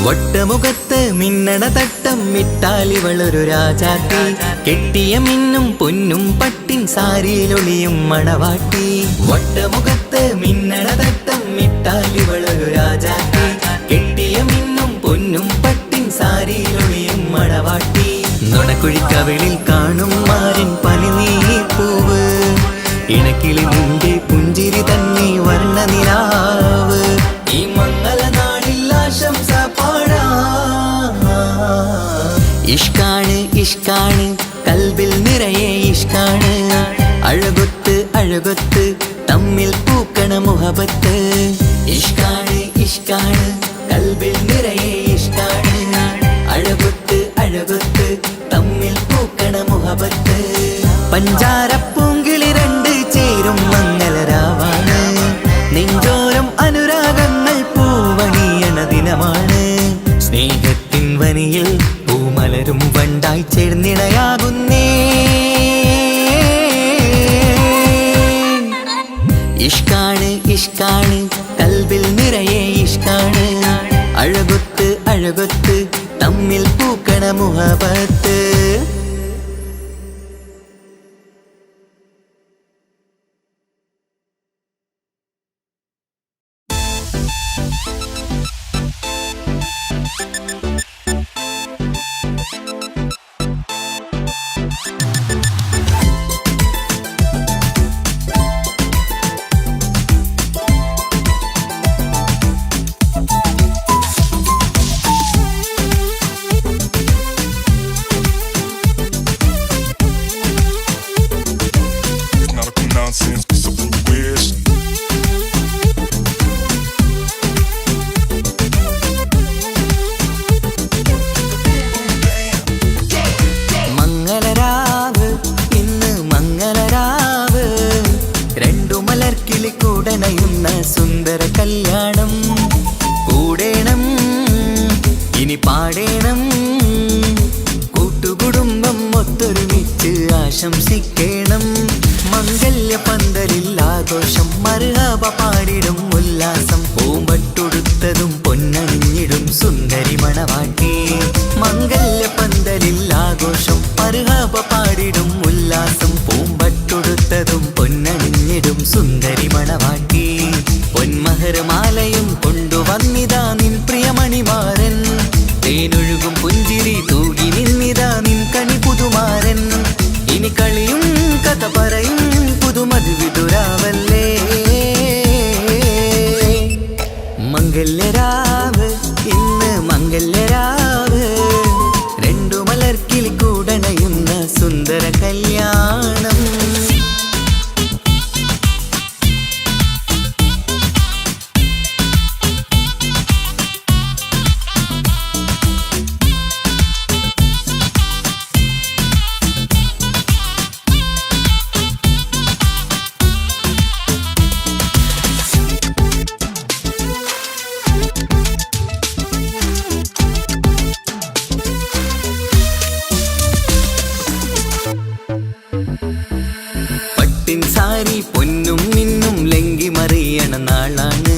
വട്ടമുഖത്ത് മിന്നണ തട്ടം മിട്ടാലിവളൊരു രാജാത്തി കെട്ടിയ മിന്നും പൊന്നും പട്ടിൻ സാരിയിലൊളിയും മണവാട്ടി. വട്ടമുഖത്ത് മിന്നണ തട്ടം മിട്ടാലിവളൊരു രാജാത്തി കെട്ടിയ മിന്നും പൊന്നും പട്ടിൻ സാരിയിലൊളിയും മണവാട്ടി. നുണക്കുഴിക്കവിളിൽ കാണും മാരൻ പനിനീർപ്പൂവ് ഇണക്കിളി നിന്റെ പുഞ്ചിരി തന്നെ വർണ്ണനിലാവ്. ഈ മംഗള നാളിൽ ആശംസ പാടാ. ഇഷ്കാണ് ഇഷ്കാണ് കൽബിൽ നിറയെ ഇഷ്കാണ് അഴകൊത്ത് അഴകൊത്ത് തമ്മിൽ പൂക്കണ മുഹബത്ത്. ഇഷ്കാണ് ഇഷ്കാണ് കൽബിൽ നിറയെ ഇഷ്കാണ് അഴകൊത്ത് അഴകൊത്ത് തമ്മിൽ പൂക്കണ മുഹബത്ത്. പഞ്ചാരപ്പൂങ്കിളി രണ്ട് ചേരും മംഗളരാവാണ് നെഞ്ചോരം അനുരാഗങ്ങൾ പൂവണിയണ ദിനമാണ്. സ്നേഹത്തിൻ വനിയിൽ പൂമലരും വണ്ടായി ചേർന്നിണയാകുന്നേ. അഴകൊത്ത് തമ്മിൽ പൂക്കണ മുഹബത്ത്. സുന്ദര കല്യാണം കൂടേണം ഇനി പാടേണം കൂട്ടുകുടുംബം ഒത്തൊരുമിച്ച് ആശംസിക്കണം. മംഗല്യ പന്തലിൽ ആഘോഷം മർഹബ പാടിടും ഉല്ലാസം പൂമ്പട്ടൊടുത്തതും പൊന്നണിഞ്ഞിടും സുന്ദരി മണവാട്ടി. മംഗല്യ പന്തലിൽ ആഘോഷം മർഹബ പാടിടും ഉല്ലാസം പൂമ്പട്ടൊടുത്തതും പൊന്നണിഞ്ഞിടും സുന്ദരി മണവാട്ടി. പൊന്മഹർമാലയും കൊണ്ടുവന്നിതാ നിൻ പ്രിയമണിമാരൻ. തേനൊഴുകും പുഞ്ചിരി തൂകി നിന്നിതാ നിൻ കണി പുതുമാരൻ. ഇനി കളിയും കഥ പറയും പുതുമധുവിതുരാവല്ലേ. മംഗല്യരാവ് ഇന്ന് മംഗല്യരാവ് രണ്ടു മലർക്കിളി കൂടണയുന്ന സുന്ദര കല്യാണം. സാരി പൊന്നും മിന്നും ലങ്കി മറിയണ നാളാണ്.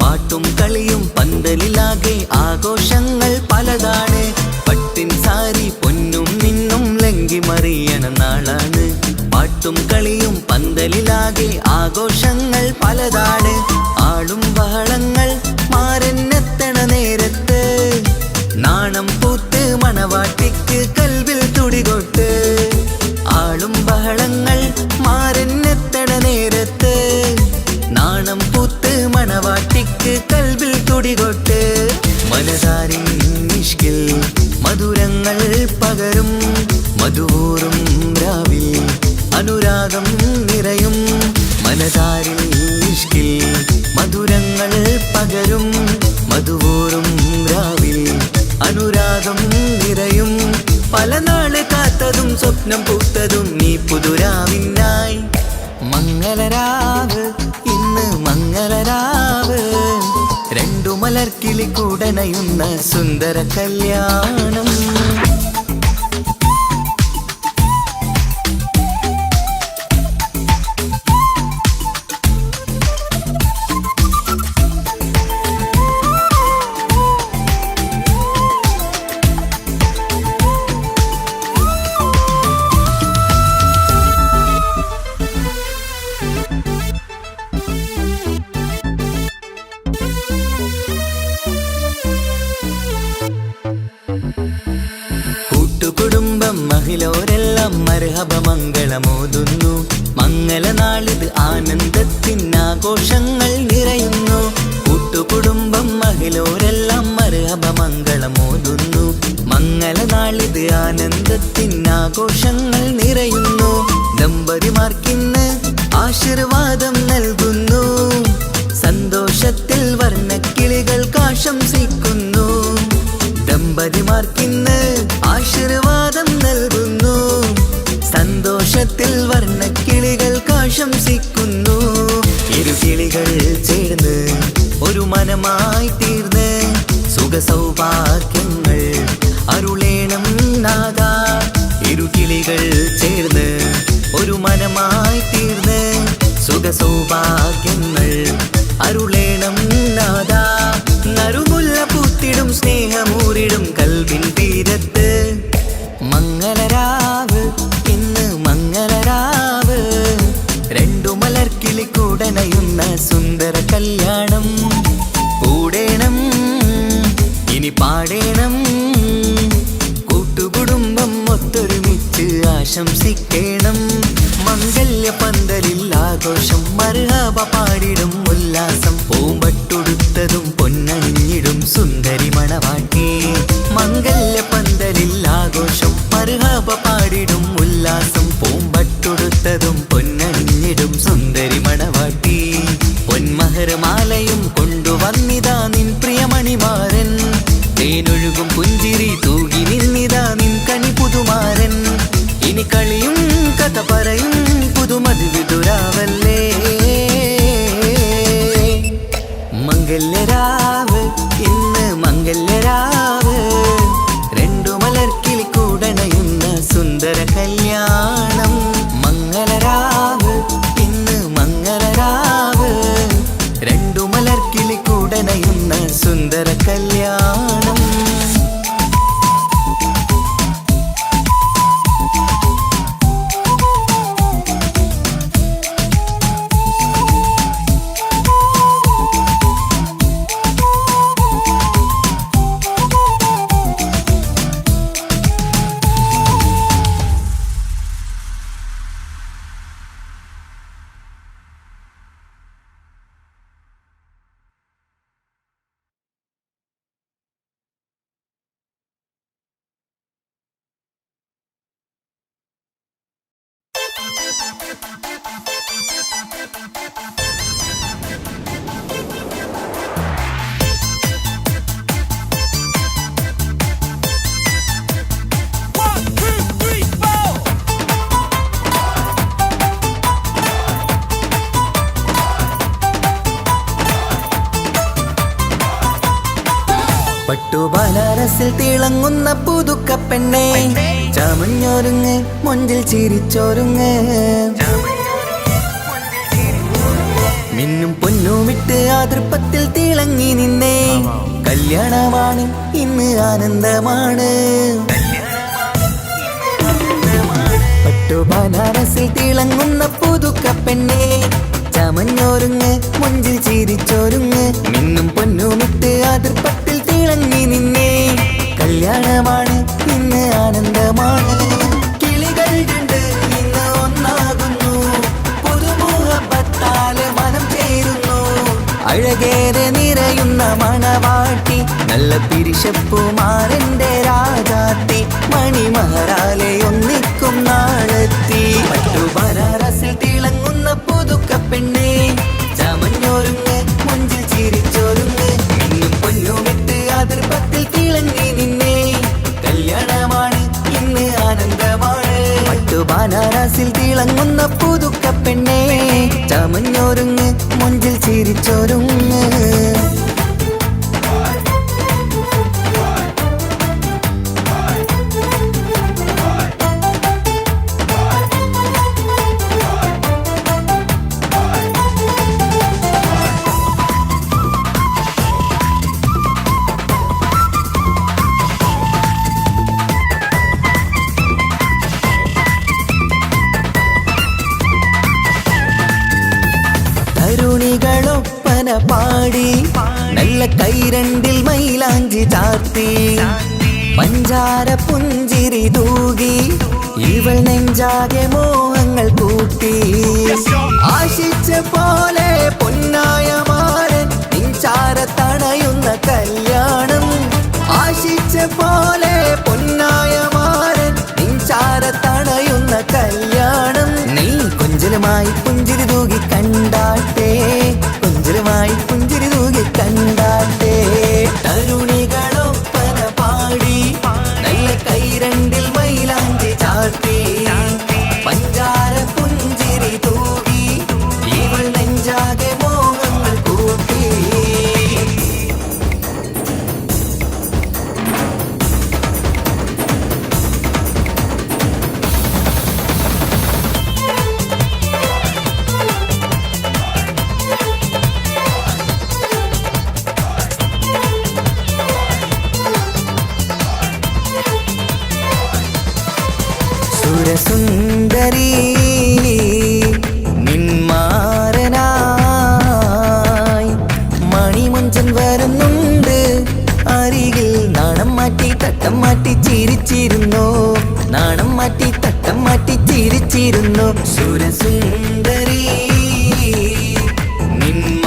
പാട്ടും കളിയും പന്തലിലാകെ ആഘോഷങ്ങൾ പലതാണ്. പട്ടിൻ സാരി പൊന്നും മിന്നും ലങ്കി മറിയണ നാളാണ്. പാട്ടും കളിയും പന്തലിലാകെ ആഘോഷങ്ങൾ പലതാണ്. ആളും ബഹളങ്ങൾ മാരെന്നെത്തണ നേരത്ത് നാണം പൂത്ത് മണവാട്ടിക്ക് കൽവിൽ തുടികൊട്ട്. ആളും ബഹളങ്ങൾ മാരെന്നെത്തണ നേരത്ത് നാണം പൂത്ത് മണവാട്ടിക്ക് കൽവിൽ തുടികൊട്ട്. മനതാരിൻ നിഷ്കിൽ മധുരങ്ങൾ പകരും മധുവൂറും രാവിൽ അനുരാഗം നിറയും. മനതാരിൽ നിഷ്കിൽ മധുരങ്ങൾ പകരും മധുവൂറും രാവിൽ അനുരാഗം നിറയും. പല നാള് കാത്തതും സ്വപ്നം പൂത്തതും നീ പുതുരാവിനായി. മംഗളരാവ് ഇന്ന് മംഗളരാവ് രണ്ടു മലർക്കിളി കൂടണയുന്ന സുന്ദര കല്യാണം. കൂട്ടുകുടുംബം മഹിളോരെല്ലാം മർഹബ മംഗളമോതുന്നു. മംഗളനാളിത് ആനന്ദത്തിനാഘോഷങ്ങൾ നിറയുന്നു. കൂട്ടുകുടുംബം മഹിളോരെല്ലാം മർഹബ മംഗളമോതുന്നു. മംഗളനാളിത് ആനന്ദത്തിനാഘോഷങ്ങൾ നിറയുന്നു. ദമ്പതിമാർക്കിന്ന് ആശീർവാദം നൽകുന്നു. സന്തോഷത്തിൽ വർണ്ണക്കിളികൾ ആശംസിക്കുന്നു. ദമ്പതിമാർക്കിന്ന് ആശീർവാദം നൽകുന്നു. സന്തോഷത്തിൽ വർണ്ണക്കിളികൾ ആശംസിക്കുന്നു. ഇരുകിളികൾ ചേർന്ന് ഒരു മനമായി തീർന്ന് സുഖസൗഭാഗ്യങ്ങൾ അരുളേണം നാദാ. ഇരുകിളികൾ ചേർന്ന് ഒരു മനമായി തീർന്ന് സുഖസൗഭാഗ്യങ്ങൾ അരുളേണം നാദാ. നറുമുല്ല പൂത്തിടും സ്നേഹമൂറിടും കൽവിൻ തീരത്ത് മംഗളരാവ് ഇന്ന് മംഗളരാവ് രണ്ടു മലർക്കിളി കൂടനയുന്ന സുന്ദര കല്യാണം കൂടേണം ഇനി പാടേണം കൂട്ടുകുടുംബം ഒത്തൊരുമിച്ച് ആശംസിക്കേണം മംഗല്യ പന്തലിൽ ആഘോഷം മർഹബ പാടിടും ഉല്ലാസം പൂമ്പട്ടുടുത്തതും പൊന്നണിഞ്ഞിടും സുന്ദരി മണവാട്ടി മംഗല്യ പന്തലിൽ ആഘോഷം മർഹബ പാടിടും ഉല്ലാസം പൂമ്പട്ടുടുത്തതും പൊന്നണിഞ്ഞിടും സുന്ദരി മണവാട്ടി പൊന്മഹർമാലയും കൊണ്ടുവന്നിതാ നിൻ പ്രിയമണിമാരൻ തേനൊഴുകും പുഞ്ചിരി തൂകി നിന്നിതാ നിൻ കനി പുതുമാരൻ ഇനി കളിയും കഥ പറയും പുതുമധുവിതുരാവല്ലേ മംഗല്യരാവ് ഇന്ന് മംഗല്യരാവ് രണ്ടു മലർക്കിളി കൂടണയുന്ന സുന്ദര കല്യാണം മംഗളരാവ് ഇന്ന് മംഗളരാവ് രണ്ടു മലർക്കിളി കൂടണയുന്ന സുന്ദര കല്യാണം പട്ടുബനാറസിൽ തിളങ്ങുന്ന പുതുക്കപ്പെണ്ണെ ചമഞ്ഞൊരുങ്ങ് മൊഞ്ചിൽ ചിരിച്ചൊരുങ്ങ് മിന്നും പൊന്നുമിട്ട് ആതൃപ്പത്തിൽ തിളങ്ങി നിന്നേ കല്യാണമാണ് ഇന്ന് ആനന്ദമാണ് പട്ടുബനാറസിൽ തിളങ്ങുന്ന പുതുക്കപ്പെണ്ണെ ചമഞ്ഞൊരുങ്ങ് മൊഞ്ചിൽ ചിരിച്ചൊരുങ്ങ് മിന്നും പൊന്നുമിട്ട് ആതൃപ്പത്തിൽ തിളങ്ങി നിന്നേ കല്യാണമാണ് ഇന്ന് ആനന്ദമാണ് കിളികൾ രണ്ട് ഇന്ന് ഒന്നാകുന്നു പുതുമുഹബത്താല് മനം ചേരുന്നു അഴകേറെ നിറയുന്ന മണവാട്ടി നല്ല പിരിശപ്പുമാരന്റെ രാജാത്തി മണിമഹറാലെ ഒന്നിക്കും നാളെത്തി പട്ടുബനാറസിൽ തിളങ്ങുന്ന പുതുക്കപ്പെണ്ണെ ചമഞ്ഞൊരുങ്ങ് മുഞ്ചിൽ ചിരിച്ചൊരുങ്ങ് മിന്നും പൊന്നുമിട്ട് അതിർപ്പത്തിൽ തിളങ്ങി നിന്നേ കല്യാണമാണ് ഇന്ന് ആനന്ദമാണ് പട്ടുബനാറസിൽ തിളങ്ങുന്ന പുതുക്കപ്പെണ്ണെ ചമഞ്ഞൊരുങ്ങ് മുഞ്ചിൽ ചിരിച്ചൊരുങ്ങ് തരുണികളൊപ്പന പാടി നല്ല കൈരണ്ടിൽ മൈലാഞ്ചി ചാർത്തി പഞ്ചാര പുഞ്ചിരി തൂകി ഇവൾ നെഞ്ചാകെ മോഹങ്ങൾ കൂട്ടി ആശിച്ച പോലെ പൊന്നായ മാരൻ നിഞ്ചാര തണയുന്ന കല്യാണം ആശിച്ച പോലെ പൊന്നായ മാരൻ നിഞ്ചാര തണയുന്ന കല്യാണം നീ കൊഞ്ചലുമായി പുഞ്ചിരി തൂകി കണ്ടാട്ടെ കൊഞ്ചലുമായി പുഞ്ചിരി തൂകി കണ്ടാട്ടെ തരുണികളൊപ്പന പാടി നല്ല കൈരണ്ടിൽ മൈലാഞ്ചി ചാർത്തി പഞ്ചാര പുഞ്ചിരി തൂകി ഇവൾ നെഞ്ചാകെ മോഹങ്ങൾ കൂട്ടി തട്ടം മാറ്റി ചിരിച്ചിരുന്നു, നാണം മാറ്റി തട്ടം മാറ്റി ചിരിച്ചിരുന്നു. സുരസുന്ദരി നിന്മാരനായി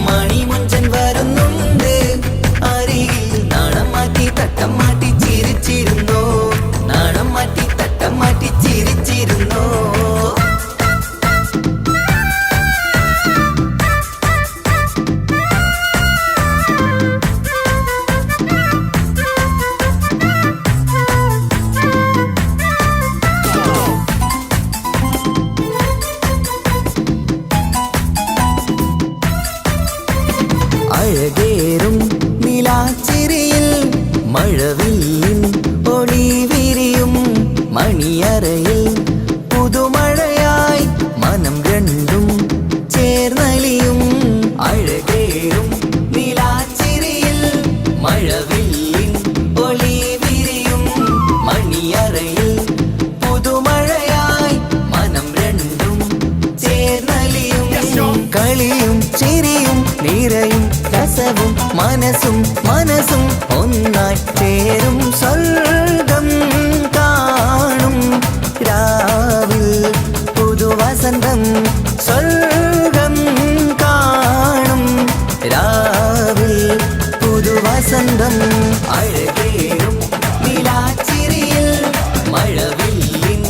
മണിമുഞ്ചൻ വരുന്നുണ്ട് അരികിൽ. നാണം മാറ്റി തട്ടം മാറ്റി ചിരിച്ചിരുന്നു, നാണം മാറ്റി തട്ടം മാറ്റി ചിരിച്ചിരുന്നു. അഴകേറും നിലാച്ചിരിയിൽ മഴവില്ലിൻ ഒളി വിരിയും, മണിയറയിൽ പുതുമഴയായി മനം രണ്ടും ചേർന്നലിയും. അഴകേറും നിലാച്ചിരിയിൽ മഴവില്ലിൻ ഒളി വിരിയും, മണിയറയിൽ പുതുമഴയായി മനം രണ്ടും ചേർന്നലിയും. കളിയും ചിരിയും നിറയും രസവും മനസ്സും മനസ്സും ഒന്നായി ചേരും സ്വർഗം കാണും രാവിൽ പുതുവസന്തം. സ്വർഗം കാണും രാവിൽ പുതുവസന്തം. അഴകേറും നിലാച്ചിരിയിൽ മഴവില്ലിൻ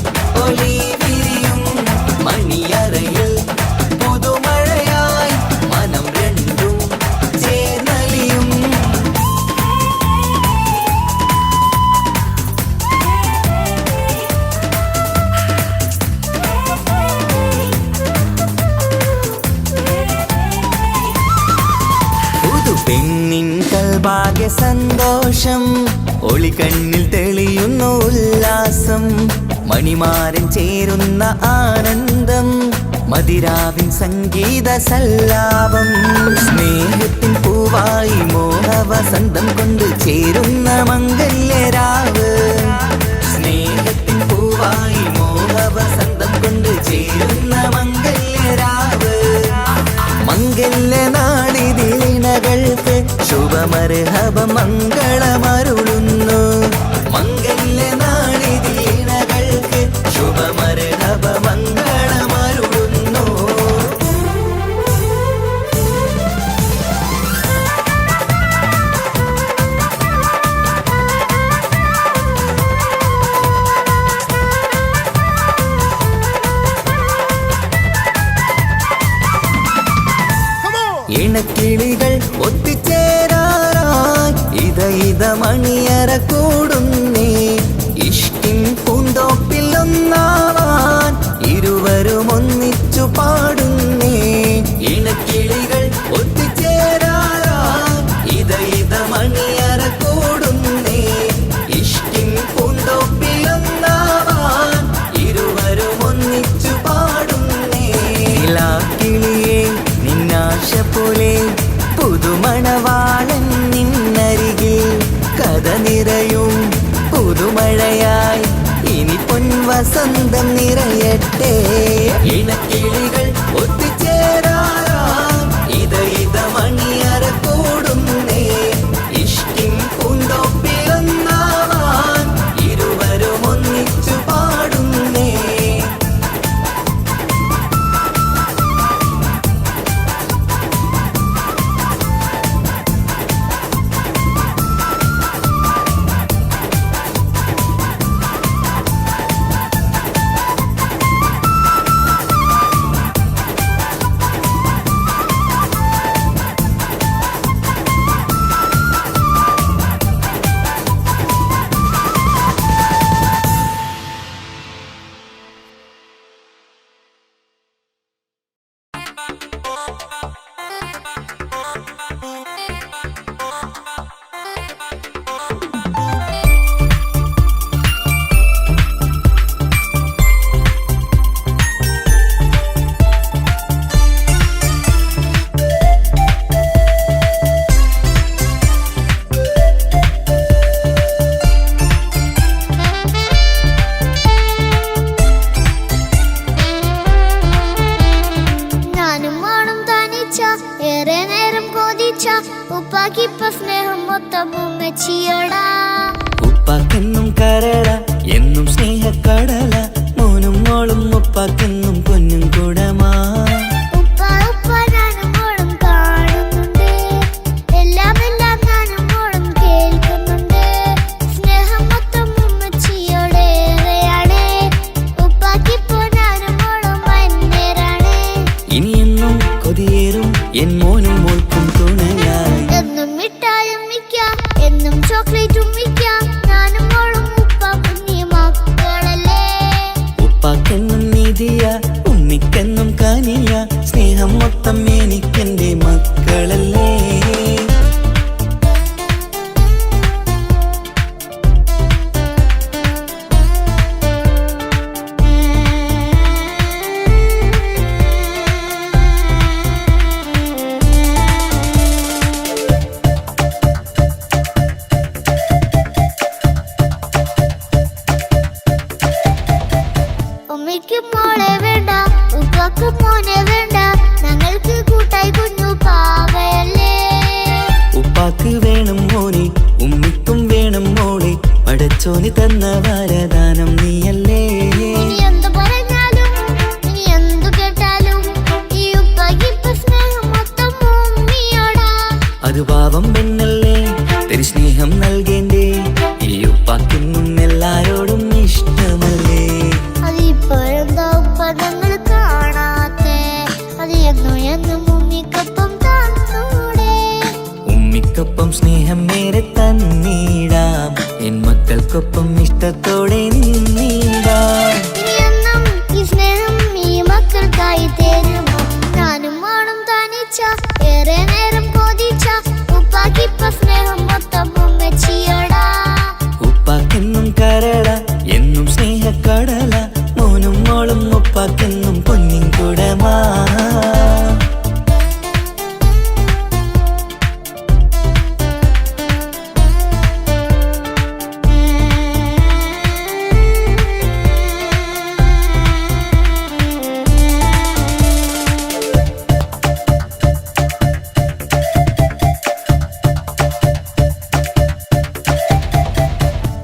ഒളി വിരിയും, മണിയറയിൽ പുതുമഴയായി മനം രണ്ടും ചേർന്നലിയും. പുതു പെണ്ണിൻ കൽഭാഗ്യ സന്തോഷം, ഒളിക്കണ്ണിൽ തെളിയുന്നു ഉല്ലാസം. മണിമാരൻ ചേരുന്ന ആനന്ദം, മതിരാവിൻ സംഗീത സല്ലാപം. സ്നേഹത്തിൻ പൂവായി മോഹവസന്തം കൊണ്ട് ചേരുന്ന മംഗല്യരാവ്. സ്നേഹത്തിൻ പൂവായി മോഹവസന്തം കൊണ്ട് ചേരുന്ന മംഗല്യരാവ്. മംഗല്യനാളിതിലിണകൾക്ക് ശുഭമർഹബ മംഗളമരുളുന്നു. മംഗല്യനാളിതിലിണകൾക്ക് ശുഭമർഹബ മംഗളമരുളുന്നു. ഇണക്കിളികൾ ഒത്തുചേരാറായി ഇത മണിയറ കൂടുന്നേ. ഇഷ്കിൻ പൂന്തോപ്പിൽ ഒന്നാവാൻ ഇരുവരും ഒന്നിച്ചു പാടുന്നേ. ഇണക്കിളികൾ ഒത്തുചേരാറായി ഇത മണിയറ കൂടുന്നേ. ഇഷ്കിൻ പൂന്തോപ്പിൽ ഒന്നാവാൻ ഇരുവരും ഒന്നിച്ചു പാടുന്നേ. കിളിയേ നിന്നാശ പോലെ പുതുമണവാളൻ നിന്നരികിൽ കഥ നിറയും പുതുമഴയായി ഇനി പൊൻവസന്തം നിറയട്ടെ. ഇണക്കിളികൾ ഒത്തുചേരാറാം ഇത മണിയറ കൂടുന്നേ. ഇഷ്കിൻ പൂന്തോപ്പിലൊന്നാവാൻ ഇരുവരും ഒന്നിച്ചു പാടുന്നേ.
ഉപ്പാക്കിപ്പ സ്നേഹം മൊത്തം ഉമ്മച്ചിയോടാ.
ഉപ്പാക്കെന്നും കരള എന്നും സ്നേഹക്കടല മോനും മോളും ഉപ്പാക്കെന്നും പൊന്നും കുടമാ.
ഉപ്പ ഉപ്പ ഞാനും മോളും കാണുന്നുണ്ട്, എല്ലാം എല്ലാം ഞാനും മോളും കേൾക്കുന്നുണ്ട്. സ്നേഹം മൊത്തം ഉമ്മച്ചിയോടേറെയാണ്, ഉപ്പാക്കിപ്പോ ഞാനും മോളും വന്നേരാണ്.
ഇനിയെന്നും കൊതിയേറും എൻ മോനും മോൾക്കും തുണയായി.
എന്നും മിഠായും മിക്കാം, എന്നും ചോക്ലേറ്റും മിക്കാം, ഞാനും മോളും ഉപ്പ കുഞ്ഞി മക്കളല്ലേ.
ഉപ്പാക്കെന്നും നീതിയ ഉമ്മിക്കെന്നും കാനിയ സ്നേഹം മൊത്തം എനിക്കെന്റെ മക്കളല്ലേ.
ഉമ്മയ്ക്ക് മോളെ വേണ്ട, ഉപ്പാക്ക് മോനെ വേണ്ട, ഞങ്ങൾക്ക് കൂട്ടായി കുഞ്ഞു പാവയല്ലേ.
ഉപ്പാക്ക് വേണം മോനെ ഉമ്മിക്കും വേണം മോളെ, പടച്ചോന് തന്ന വരദാനം നീയല്ലേ.
ഇനി എന്തു പറഞ്ഞാലും ഇനി എന്തു കേട്ടാലും ഈ ഉപ്പാക്കിപ്പ സ്നേഹം മൊത്തം ഉമ്മിയോടാ.
അത് പാവം പെണ്ണല്ലേ തരി സ്നേഹം നൽകേണ്ടേ, ഈ ഉപ്പാക്കെന്നും എല്ലാരോടും ഇഷ്ടമല്ലേ.
അതിപ്പോഴെന്താ ഉപ്പ ഞങ്ങൾ കാണാത്തെ, അത് എന്നും എന്നും ഉമ്മിക്കൊപ്പം തന്നൂടെ.
ഉമ്മിക്കൊപ്പം സ്നേഹം നേരെ തന്നീടാം, എൻ മക്കൾക്കൊപ്പം ഇഷ്ടത്തോടെ നിന്നീടാം.
ഇനി എന്നും ഈ സ്നേഹം ഈ മക്കൾക്കായി തരുമോ, ഞാനും മോളും തനിച്ച ഏറെ നേരം കൊതിച്ച ഉപ്പാക്കിപ്പ സ്നേഹം മൊത്തം ഉമ്മച്ചിയോടാ.
ഉപ്പാക്കെന്നും കരള എന്നും സ്നേഹക്കടല മോനും മോളും ഉപ്പാക്കെന്നും പൊന്നിൻ കുടമാ.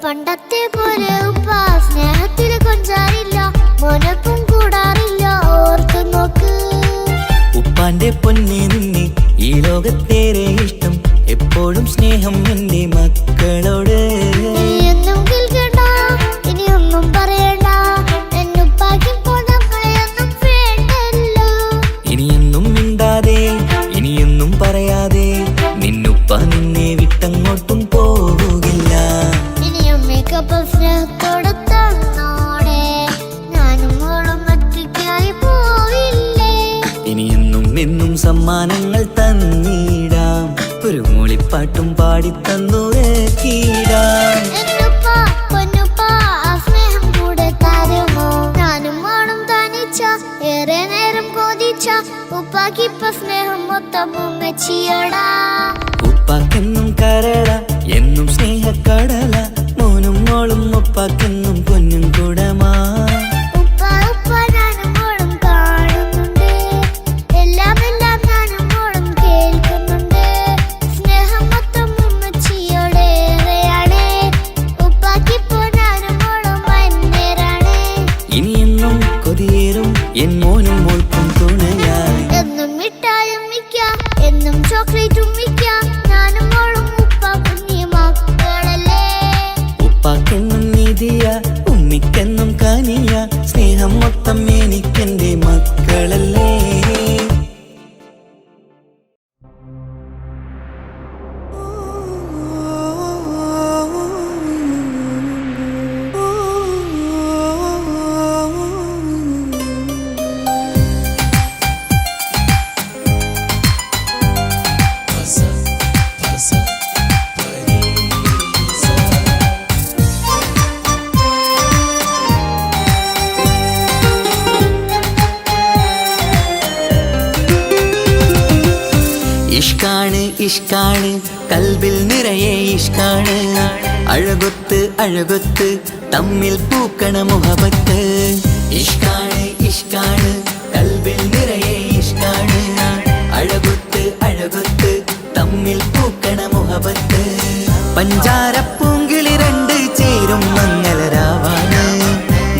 പണ്ടത്തെ പോലെ ഉപ്പ സ്നേഹത്തില് കൊഞ്ചാറില്ല, മോനൊപ്പം കൂടാറില്ല, ഓർത്തു നോക്ക്.
ഉപ്പാന്റെ പൊന്നെ നിന്നെ ഈ ലോകത്തേറെ ഇഷ്ടം, എപ്പോഴും സ്നേഹം എന്റെ മക്കളോട്.
ഇനിയൊന്നും കേൾക്കണ്ട, ഇനിയൊന്നും പറയണ്ട, എന്നുപ്പാക്കിപ്പോ നമ്മളെയൊന്നും വേണ്ടല്ലോ.
ഇനിയൊന്നും മിണ്ടാതെ ഇനിയൊന്നും പറയാതെ നിന്നുപ്പ നിന്നെ വിട്ടങ്ങോട്ടും പോകില്ല.
ഇനിയും മേക്കപ്പ് സ്നേഹത്തോടെ തന്നോടെ, ഞാനും മോളും ഒറ്റയ്ക്കായി പോവില്ലേ.
ഇനിയെന്നും എന്നും സമ്മാനങ്ങൾ തന്നീടാം, ഒരു മൂളിപ്പാട്ടും പാടിത്തന്നുറക്കീടാം.
എന്നുപ്പ പൊന്നുപ്പ ആ സ്നേഹം കൂടെ തരുമോ, ഞാനും മോളും തനിച്ച ഏറെ നേരം കൊതിച്ച ഉപ്പാക്കിപ്പ സ്നേഹം മൊത്തം ഉമ്മച്ചിയോടാ.
ഉപ്പാക്കെന്നും കരള എന്നും സ്നേഹക്കടല മോനും മോളും ഉപ്പാക്കെന്നും പൊന്നും കുടമാ.
ഉപ്പ ഉപ്പ ഞാനും മോളും കാണുന്നുണ്ട്, എല്ലാം എല്ലാം ഞാനും മോളും കേൾക്കുന്നുണ്ട്. സ്നേഹം മൊത്തം ഉമ്മച്ചിയോടേറെയാണ്, ഉപ്പാക്കിപ്പോ ഞാനും മോളും വന്നേരാണ്.
ഇനിയെന്നും കൊതിയേറും എൻ മോനും മോൾക്കും തുണയായി.
എന്നും മിഠായും മിക്കാം, എന്നും ചോക്ലേറ്റും മിക്കാം, ഞാനും മോളും ഉപ്പ കുഞ്ഞി മക്കളല്ലേ.
ഉപ്പാക്കെന്നും നീതിയ ഉമ്മിക്കെന്നും കാനിയ സ്നേഹം മൊത്തം എനിക്കെന്റെ മക്കളല്ലേ. ഇഷ്കാണ് ഇഷ്കാണ് കൽബിൽ നിറയെ ഇഷ്കാണ്, അഴകൊത്ത് അഴകൊത്ത് തമ്മിൽ പൂക്കണ മുഹബത്ത്. ഇഷ്കാണ് ഇഷ്കാണ് കൽബിൽ നിറയെ ഇഷ്കാണ്, അഴകൊത്ത് അഴകൊത്ത് തമ്മിൽ പൂക്കണ മുഹബത്ത് പഞ്ചാരപ്പൂങ്കിളി രണ്ട് ചേരും മംഗളരാവാണ്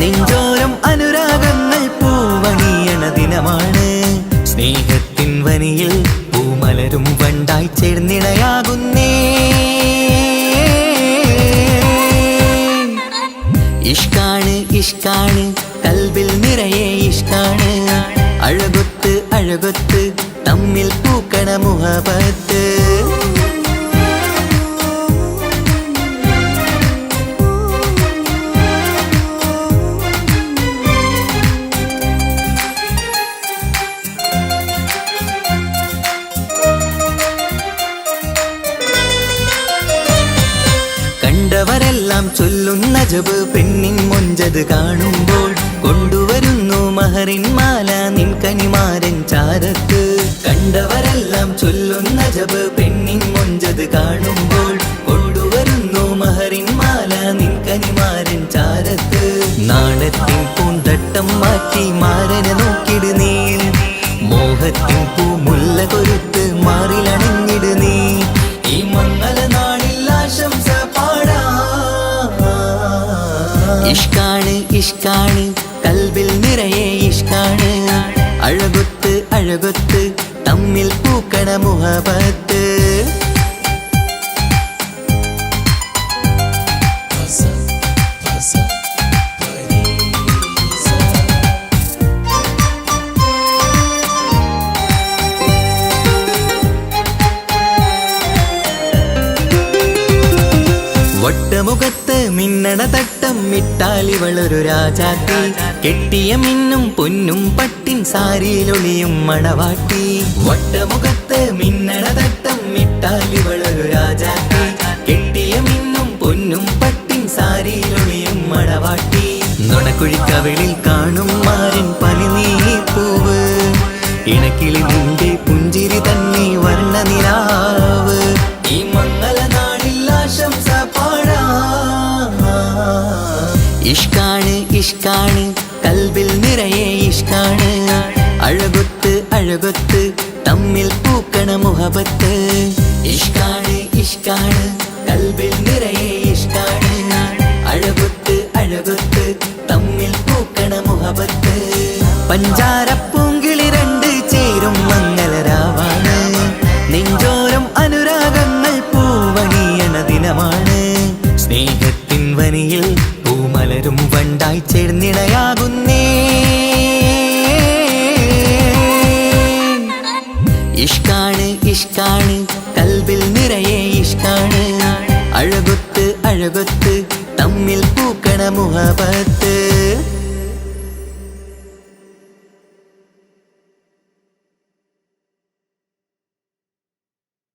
നെഞ്ചോരം അനുരാഗങ്ങൾ പൂവണിയണ ദിനമാണ് സ്നേഹത്തിൻ വനിയിൽ പൂമലരും വണ്ടായി ചേർന്നിണയാകുന്നേ ഇഷ്കാണ് ഇഷ്കാണ് കൽബിൽ നിറയെ ഇഷ്കാണ് അഴകൊത്ത് അഴകൊത്ത് തമ്മിൽ പൂക്കണ മുഹബത്ത് കണ്ടവരെല്ലാം ചൊല്ലുന്ന ജബ് പെണ്ണിൻ മൊഞ്ചത് കാണുമ്പോൾ കൊണ്ടുവരുന്നു മഹറിൻ മാല നിൻ കനിമാരൻ ചാരത്ത് കണ്ടവരെല്ലാം ചൊല്ലുന്ന ജബ് പെണ്ണിൻ മൊഞ്ചത് കാണുമ്പോൾ കൊണ്ടുവരുന്നു മഹറിൻ മാല നിൻ കനിമാരൻ ചാരത്ത് നാണത്തിൻ പൂന്തട്ടം മാറ്റി മാരനെ നോക്കിട് നീ മോഹത്തിൻ പൂമുല്ല കൊരുത്ത് മാറിലണിഞ്ഞിട് നീ ഈ മംഗള നാളിൽ ആശംസ പാടാ ഇഷ്കാണ് ഇഷ്കാണ് കൽബിൽ നിറയെ ഇഷ്കാണ് അഴകൊത്ത് അഴകൊത്ത് തമ്മിൽ പൂക്കണ മുഹബത്ത് വട്ടമുഖത്ത് മിന്നണ തട്ടം മിട്ടാലിവളൊരു രാജാത്തി കെട്ടിയ മിന്നും പൊന്നും പട്ടിൻ സാരിയിലൊളിയും മണവാട്ടി വട്ടമുഖത്ത് മിന്നണ തട്ടം മിട്ടാലിവളൊരു രാജാത്തി കെട്ടിയ മിന്നും പൊന്നും പട്ടിൻ സാരിയിലൊളിയും മണവാട്ടി നുണക്കുഴിക്കവിളിൽ കാണും മാരൻ പനിനീർപ്പൂവ് ഇണക്കിളി നിന്റെ പുഞ്ചിരി തന്നെ വർണ്ണനിലാവ് ഈ മംഗള നാളിൽ ആശംസ പാടാ ഇഷ്കാണ് ഇഷ്കാണ് കൽബിൽ നിറയെ ഇഷ്കാണ് അഴകൊത്ത് അഴകൊത്ത് തമ്മിൽ പൂക്കണ മുഹബത്ത് ഇഷ്കാണ് ഇഷ്കാണ് കൽബിൽ നിറയെ ഇഷ്കാണ് അഴകൊത്ത് അഴകൊത്ത് തമ്മിൽ പൂക്കണ മുഹബത്ത് പഞ്ചാരപ്പൂങ്കിളി രണ്ട് ചേരും മംഗളരാവാണ് നെഞ്ചോരം അനുരാഗങ്ങൾ പൂവണിയണ ദിനമാണ് സ്നേഹത്തിൻ വനിയിൽ പൂമലരും വണ്ടായി ചേർന്നിണയാകുന്നേ ഇഷ്കാണ് ഇഷ്കാണ് കൽബിൽ നിറയെ ഇഷ്കാണ് അഴകൊത്ത് അഴകൊത്ത് തമ്മിൽ പൂക്കണ മുഹബത്ത്